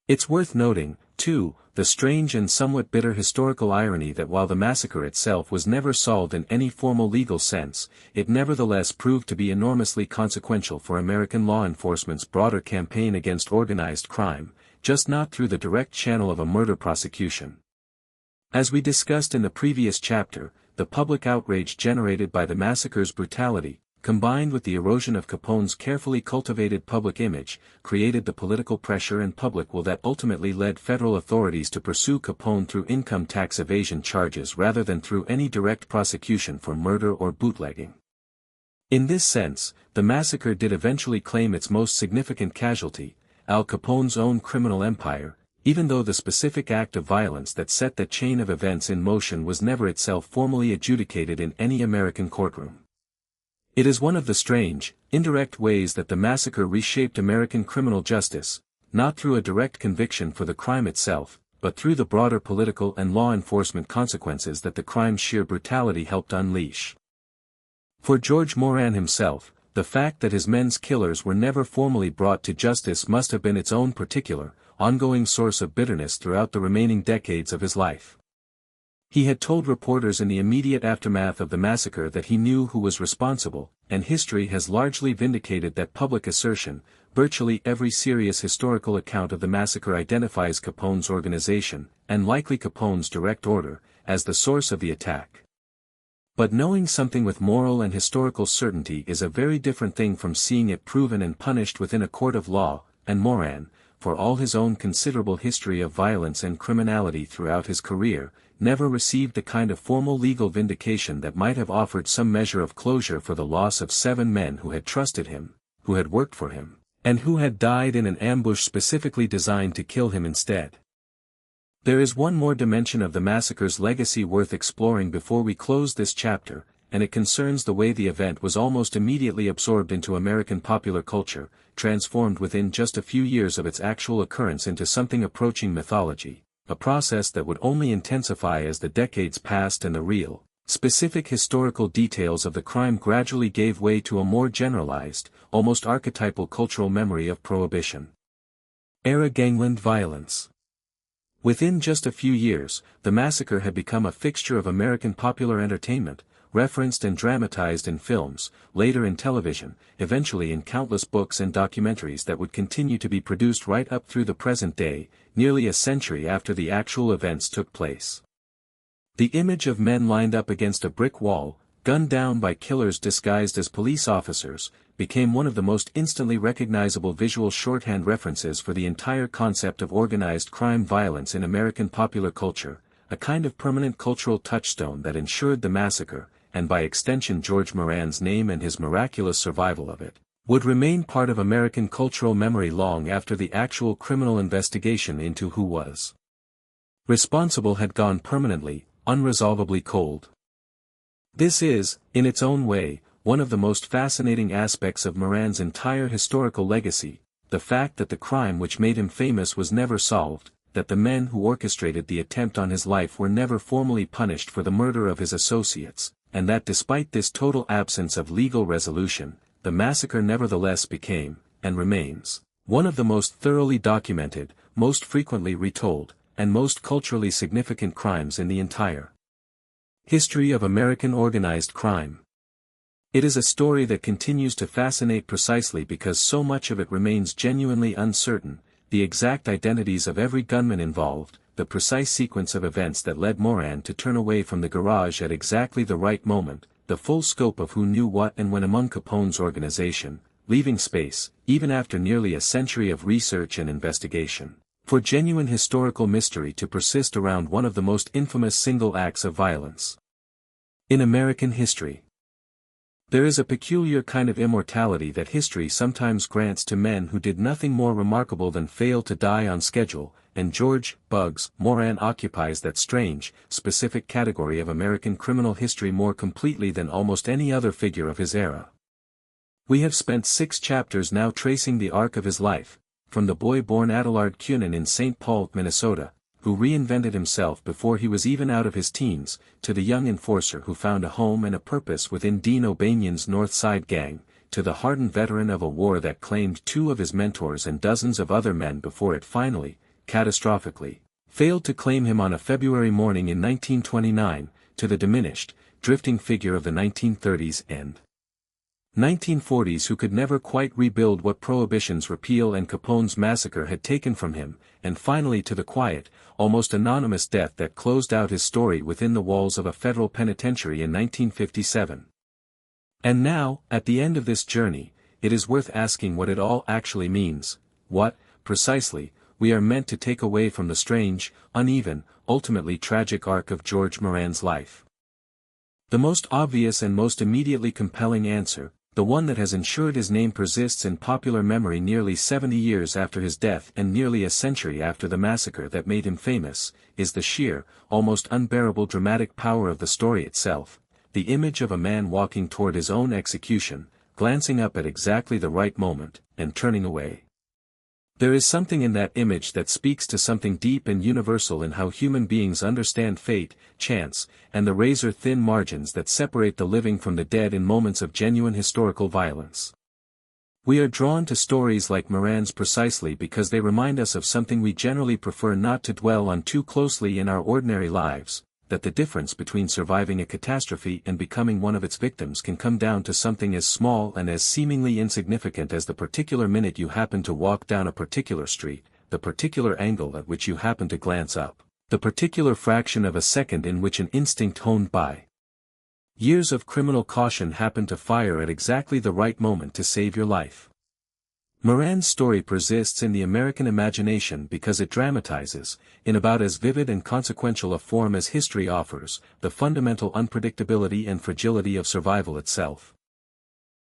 It's worth noting, too, the strange and somewhat bitter historical irony that while the massacre itself was never solved in any formal legal sense, it nevertheless proved to be enormously consequential for American law enforcement's broader campaign against organized crime, just not through the direct channel of a murder prosecution. As we discussed in the previous chapter, the public outrage generated by the massacre's brutality, combined with the erosion of Capone's carefully cultivated public image, created the political pressure and public will that ultimately led federal authorities to pursue Capone through income tax evasion charges rather than through any direct prosecution for murder or bootlegging. In this sense, the massacre did eventually claim its most significant casualty, Al Capone's own criminal empire, even though the specific act of violence that set that chain of events in motion was never itself formally adjudicated in any American courtroom. It is one of the strange, indirect ways that the massacre reshaped American criminal justice, not through a direct conviction for the crime itself, but through the broader political and law enforcement consequences that the crime's sheer brutality helped unleash. For George Moran himself, the fact that his men's killers were never formally brought to justice must have been its own particular, ongoing source of bitterness throughout the remaining decades of his life. He had told reporters in the immediate aftermath of the massacre that he knew who was responsible, and history has largely vindicated that public assertion. Virtually every serious historical account of the massacre identifies Capone's organization, and likely Capone's direct order, as the source of the attack. But knowing something with moral and historical certainty is a very different thing from seeing it proven and punished within a court of law, and Moran, for all his own considerable history of violence and criminality throughout his career, never received the kind of formal legal vindication that might have offered some measure of closure for the loss of 7 men who had trusted him, who had worked for him, and who had died in an ambush specifically designed to kill him instead. There is one more dimension of the massacre's legacy worth exploring before we close this chapter, and it concerns the way the event was almost immediately absorbed into American popular culture, transformed within just a few years of its actual occurrence into something approaching mythology, a process that would only intensify as the decades passed and the real, specific historical details of the crime gradually gave way to a more generalized, almost archetypal cultural memory of Prohibition-era gangland violence. Within just a few years, the massacre had become a fixture of American popular entertainment, referenced and dramatized in films, later in television, eventually in countless books and documentaries that would continue to be produced right up through the present day, nearly a century after the actual events took place. The image of men lined up against a brick wall, gunned down by killers disguised as police officers, became one of the most instantly recognizable visual shorthand references for the entire concept of organized crime violence in American popular culture, a kind of permanent cultural touchstone that ensured the massacre, and by extension George Moran's name and his miraculous survival of it, would remain part of American cultural memory long after the actual criminal investigation into who was responsible had gone permanently, unresolvably cold. This is, in its own way, one of the most fascinating aspects of Moran's entire historical legacy, the fact that the crime which made him famous was never solved, that the men who orchestrated the attempt on his life were never formally punished for the murder of his associates, and that despite this total absence of legal resolution, the massacre nevertheless became, and remains, one of the most thoroughly documented, most frequently retold, and most culturally significant crimes in the entire history of American organized crime. It is a story that continues to fascinate precisely because so much of it remains genuinely uncertain, the exact identities of every gunman involved, the precise sequence of events that led Moran to turn away from the garage at exactly the right moment, the full scope of who knew what and when among Capone's organization, leaving space, even after nearly a century of research and investigation, for genuine historical mystery to persist around one of the most infamous single acts of violence in American history. There is a peculiar kind of immortality that history sometimes grants to men who did nothing more remarkable than fail to die on schedule, and George Bugs Moran occupies that strange, specific category of American criminal history more completely than almost any other figure of his era. We have spent 6 chapters now tracing the arc of his life, from the boy born Adelard Cunin in St. Paul, Minnesota, who reinvented himself before he was even out of his teens, to the young enforcer who found a home and a purpose within Dean O'Banion's North Side Gang, to the hardened veteran of a war that claimed 2 of his mentors and dozens of other men before it finally, catastrophically, failed to claim him on a February morning in 1929, to the diminished, drifting figure of the 1930s and 1940s who could never quite rebuild what Prohibition's repeal and Capone's massacre had taken from him, and finally to the quiet, almost anonymous death that closed out his story within the walls of a federal penitentiary in 1957. And now, at the end of this journey, it is worth asking what it all actually means, what, precisely, we are meant to take away from the strange, uneven, ultimately tragic arc of George Moran's life. The most obvious and most immediately compelling answer, the one that has ensured his name persists in popular memory nearly 70 years after his death and nearly a century after the massacre that made him famous, is the sheer, almost unbearable dramatic power of the story itself, the image of a man walking toward his own execution, glancing up at exactly the right moment, and turning away. There is something in that image that speaks to something deep and universal in how human beings understand fate, chance, and the razor-thin margins that separate the living from the dead in moments of genuine historical violence. We are drawn to stories like Moran's precisely because they remind us of something we generally prefer not to dwell on too closely in our ordinary lives, that the difference between surviving a catastrophe and becoming one of its victims can come down to something as small and as seemingly insignificant as the particular minute you happen to walk down a particular street, the particular angle at which you happen to glance up, the particular fraction of a second in which an instinct honed by years of criminal caution happen to fire at exactly the right moment to save your life. Moran's story persists in the American imagination because it dramatizes, in about as vivid and consequential a form as history offers, the fundamental unpredictability and fragility of survival itself.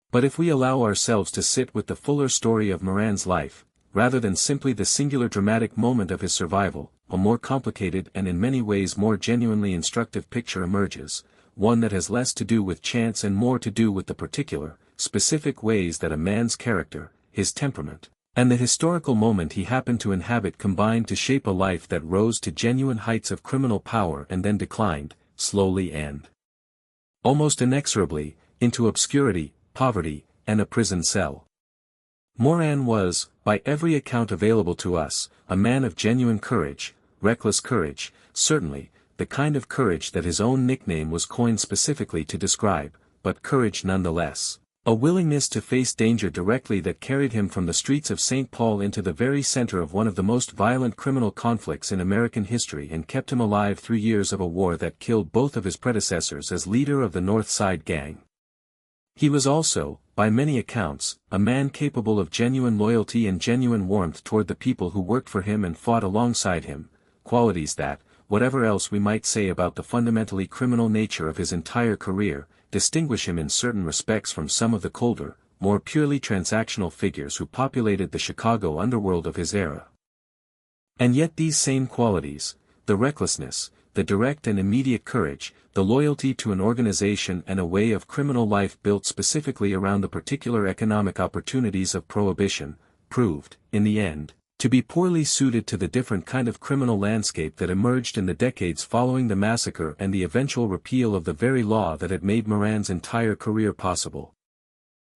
But if we allow ourselves to sit with the fuller story of Moran's life, rather than simply the singular dramatic moment of his survival, a more complicated and in many ways more genuinely instructive picture emerges, one that has less to do with chance and more to do with the particular, specific ways that a man's character, his temperament, and the historical moment he happened to inhabit combined to shape a life that rose to genuine heights of criminal power and then declined, slowly and almost inexorably, into obscurity, poverty, and a prison cell. Moran was, by every account available to us, a man of genuine courage, reckless courage, certainly, the kind of courage that his own nickname was coined specifically to describe, but courage nonetheless. A willingness to face danger directly that carried him from the streets of St. Paul into the very center of one of the most violent criminal conflicts in American history and kept him alive 3 years of a war that killed both of his predecessors as leader of the North Side Gang. He was also, by many accounts, a man capable of genuine loyalty and genuine warmth toward the people who worked for him and fought alongside him, qualities that, whatever else we might say about the fundamentally criminal nature of his entire career, distinguish him in certain respects from some of the colder, more purely transactional figures who populated the Chicago underworld of his era. And yet these same qualities, the recklessness, the direct and immediate courage, the loyalty to an organization and a way of criminal life built specifically around the particular economic opportunities of Prohibition, proved, in the end, to be poorly suited to the different kind of criminal landscape that emerged in the decades following the massacre and the eventual repeal of the very law that had made Moran's entire career possible.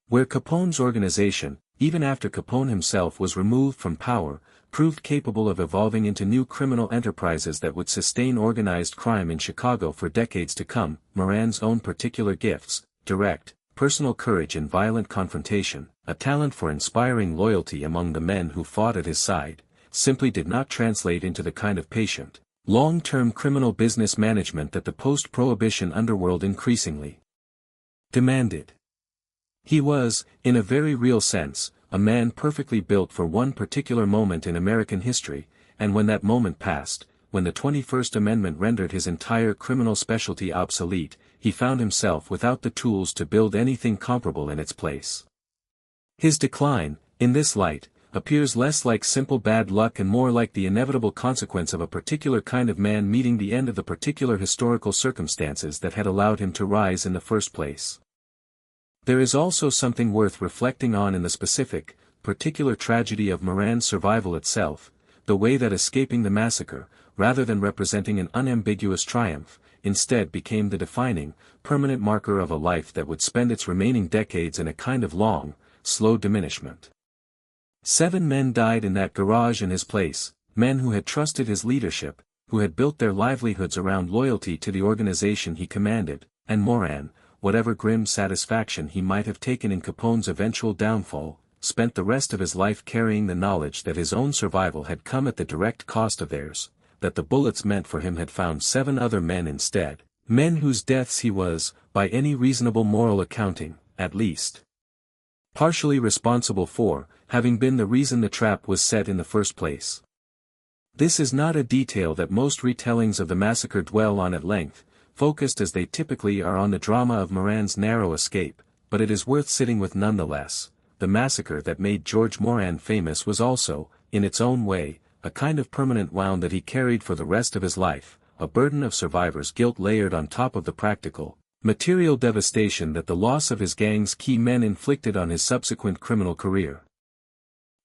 Where Capone's organization, even after Capone himself was removed from power, proved capable of evolving into new criminal enterprises that would sustain organized crime in Chicago for decades to come, Moran's own particular gifts, direct, personal courage in violent confrontation, a talent for inspiring loyalty among the men who fought at his side, simply did not translate into the kind of patient, long-term criminal business management that the post-Prohibition underworld increasingly demanded. He was, in a very real sense, a man perfectly built for one particular moment in American history, and when that moment passed, when the 21st Amendment rendered his entire criminal specialty obsolete, he found himself without the tools to build anything comparable in its place. His decline, in this light, appears less like simple bad luck and more like the inevitable consequence of a particular kind of man meeting the end of the particular historical circumstances that had allowed him to rise in the first place. There is also something worth reflecting on in the specific, particular tragedy of Moran's survival itself, the way that escaping the massacre, rather than representing an unambiguous triumph, instead became the defining, permanent marker of a life that would spend its remaining decades in a kind of long, slow diminishment. 7 men died in that garage in his place, men who had trusted his leadership, who had built their livelihoods around loyalty to the organization he commanded, and Moran, whatever grim satisfaction he might have taken in Capone's eventual downfall, spent the rest of his life carrying the knowledge that his own survival had come at the direct cost of theirs, that the bullets meant for him had found 7 other men instead, men whose deaths he was, by any reasonable moral accounting, at least, partially responsible for, having been the reason the trap was set in the first place. This is not a detail that most retellings of the massacre dwell on at length, focused as they typically are on the drama of Moran's narrow escape, but it is worth sitting with nonetheless. The massacre that made George Moran famous was also, in its own way, a kind of permanent wound that he carried for the rest of his life, a burden of survivor's guilt layered on top of the practical, material devastation that the loss of his gang's key men inflicted on his subsequent criminal career.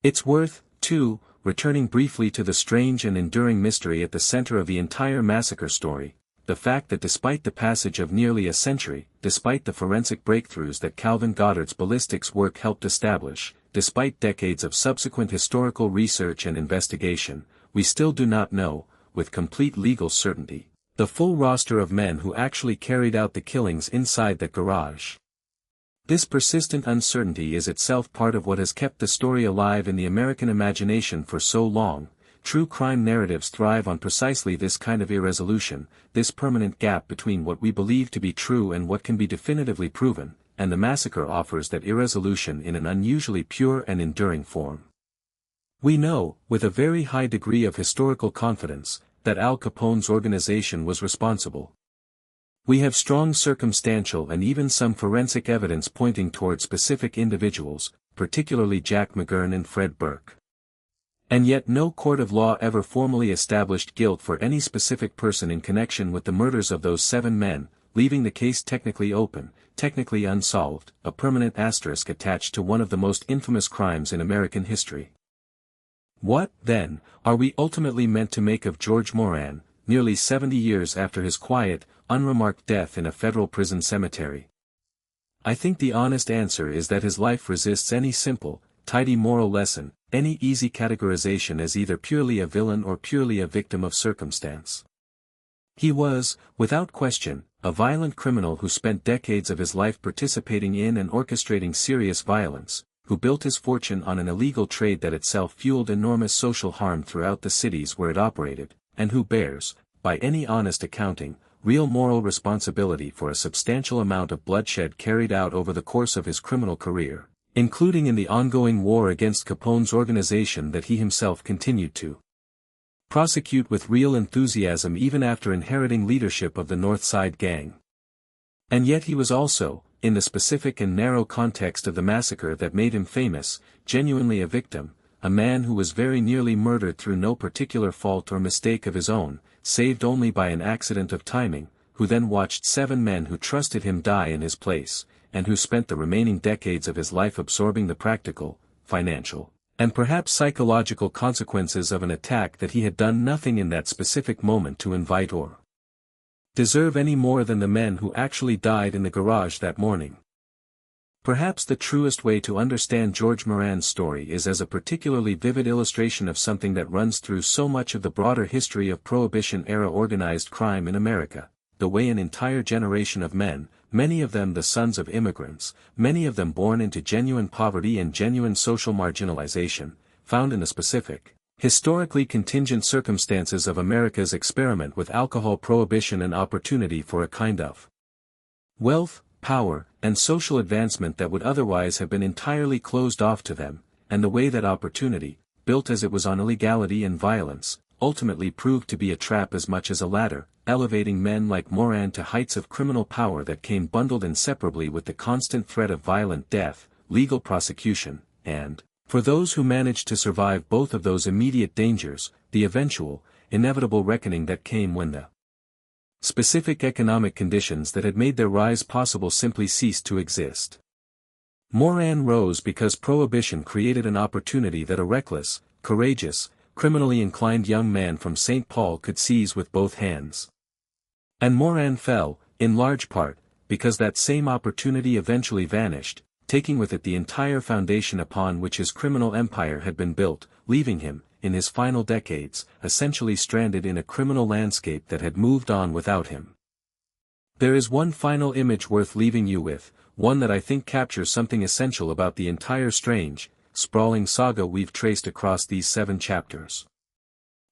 It's worth, too, returning briefly to the strange and enduring mystery at the center of the entire massacre story, the fact that despite the passage of nearly a century, despite the forensic breakthroughs that Calvin Goddard's ballistics work helped establish, despite decades of subsequent historical research and investigation, we still do not know, with complete legal certainty, the full roster of men who actually carried out the killings inside that garage. This persistent uncertainty is itself part of what has kept the story alive in the American imagination for so long. True crime narratives thrive on precisely this kind of irresolution, this permanent gap between what we believe to be true and what can be definitively proven, and the massacre offers that irresolution in an unusually pure and enduring form. We know, with a very high degree of historical confidence, that Al Capone's organization was responsible. We have strong circumstantial and even some forensic evidence pointing toward specific individuals, particularly Jack McGurn and Fred Burke. And yet no court of law ever formally established guilt for any specific person in connection with the murders of those 7 men, leaving the case technically open, technically unsolved, a permanent asterisk attached to one of the most infamous crimes in American history. What, then, are we ultimately meant to make of George Moran, nearly 70 years after his quiet, unremarked death in a federal prison cemetery? I think the honest answer is that his life resists any simple, tidy moral lesson, any easy categorization as either purely a villain or purely a victim of circumstance. He was, without question, a violent criminal who spent decades of his life participating in and orchestrating serious violence, who built his fortune on an illegal trade that itself fueled enormous social harm throughout the cities where it operated, and who bears, by any honest accounting, real moral responsibility for a substantial amount of bloodshed carried out over the course of his criminal career, including in the ongoing war against Capone's organization that he himself continued to prosecute with real enthusiasm even after inheriting leadership of the North Side Gang. And yet he was also, in the specific and narrow context of the massacre that made him famous, genuinely a victim, a man who was very nearly murdered through no particular fault or mistake of his own, saved only by an accident of timing, who then watched 7 men who trusted him die in his place, and who spent the remaining decades of his life absorbing the practical, financial, and perhaps psychological consequences of an attack that he had done nothing in that specific moment to invite or deserve any more than the men who actually died in the garage that morning. Perhaps the truest way to understand George Moran's story is as a particularly vivid illustration of something that runs through so much of the broader history of Prohibition-era organized crime in America, the way an entire generation of men, many of them the sons of immigrants, many of them born into genuine poverty and genuine social marginalization, found in the specific, historically contingent circumstances of America's experiment with alcohol prohibition an opportunity for a kind of wealth, power, and social advancement that would otherwise have been entirely closed off to them, and the way that opportunity, built as it was on illegality and violence, ultimately proved to be a trap as much as a ladder, elevating men like Moran to heights of criminal power that came bundled inseparably with the constant threat of violent death, legal prosecution, and, for those who managed to survive both of those immediate dangers, the eventual, inevitable reckoning that came when the specific economic conditions that had made their rise possible simply ceased to exist. Moran rose because Prohibition created an opportunity that a reckless, courageous, criminally inclined young man from St. Paul could seize with both hands. And Moran fell, in large part, because that same opportunity eventually vanished, taking with it the entire foundation upon which his criminal empire had been built, leaving him, in his final decades, essentially stranded in a criminal landscape that had moved on without him. There is one final image worth leaving you with, one that I think captures something essential about the entire strange, sprawling saga we've traced across these 7 chapters.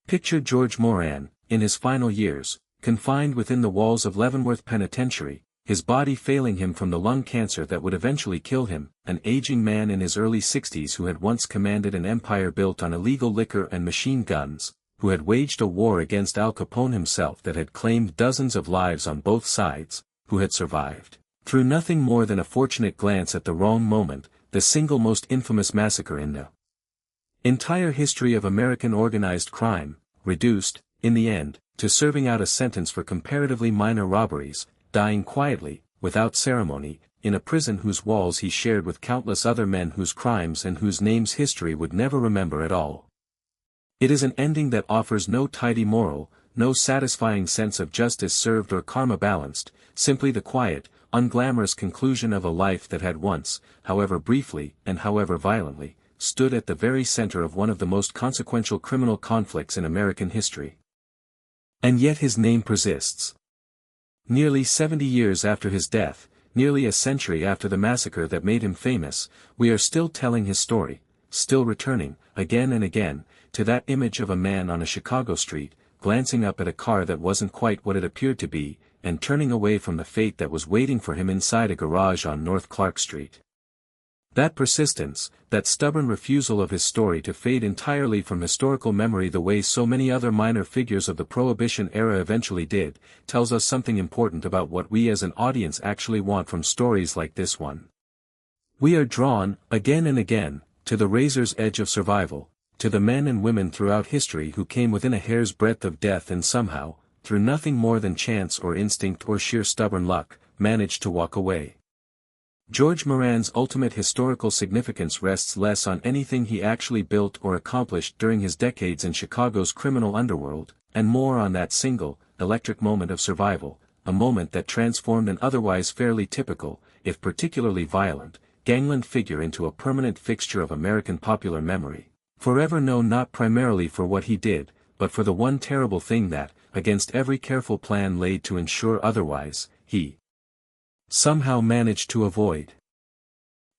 Picture George Moran, in his final years, confined within the walls of Leavenworth Penitentiary, his body failing him from the lung cancer that would eventually kill him, an aging man in his early 60s who had once commanded an empire built on illegal liquor and machine guns, who had waged a war against Al Capone himself that had claimed dozens of lives on both sides, who had survived, through nothing more than a fortunate glance at the wrong moment, the single most infamous massacre in the entire history of American organized crime, reduced, in the end, to serving out a sentence for comparatively minor robberies, dying quietly, without ceremony, in a prison whose walls he shared with countless other men whose crimes and whose names history would never remember at all. It is an ending that offers no tidy moral, no satisfying sense of justice served or karma balanced, simply the quiet, unglamorous conclusion of a life that had once, however briefly and however violently, stood at the very center of one of the most consequential criminal conflicts in American history. And yet his name persists. Nearly 70 years after his death, nearly a century after the massacre that made him famous, we are still telling his story, still returning, again and again, to that image of a man on a Chicago street, glancing up at a car that wasn't quite what it appeared to be, and turning away from the fate that was waiting for him inside a garage on North Clark Street. That persistence, that stubborn refusal of his story to fade entirely from historical memory the way so many other minor figures of the Prohibition era eventually did, tells us something important about what we as an audience actually want from stories like this one. We are drawn, again and again, to the razor's edge of survival, to the men and women throughout history who came within a hair's breadth of death and somehow, through nothing more than chance or instinct or sheer stubborn luck, managed to walk away. George Moran's ultimate historical significance rests less on anything he actually built or accomplished during his decades in Chicago's criminal underworld, and more on that single, electric moment of survival, a moment that transformed an otherwise fairly typical, if particularly violent, gangland figure into a permanent fixture of American popular memory, forever known not primarily for what he did, but for the one terrible thing that, against every careful plan laid to ensure otherwise, he somehow managed to avoid.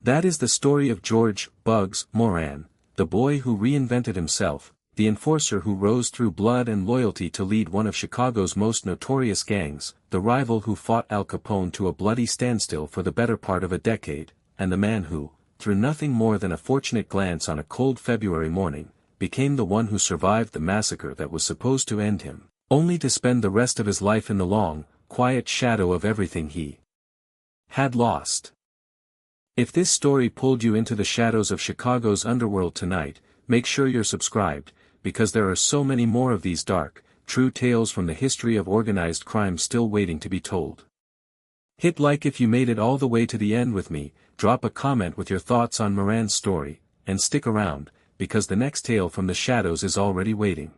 That is the story of George "Bugs" Moran, the boy who reinvented himself, the enforcer who rose through blood and loyalty to lead one of Chicago's most notorious gangs, the rival who fought Al Capone to a bloody standstill for the better part of a decade, and the man who, through nothing more than a fortunate glance on a cold February morning, became the one who survived the massacre that was supposed to end him, only to spend the rest of his life in the long, quiet shadow of everything he had lost. If this story pulled you into the shadows of Chicago's underworld tonight, make sure you're subscribed, because there are so many more of these dark, true tales from the history of organized crime still waiting to be told. Hit like if you made it all the way to the end with me, drop a comment with your thoughts on Moran's story, and stick around, because the next tale from the shadows is already waiting.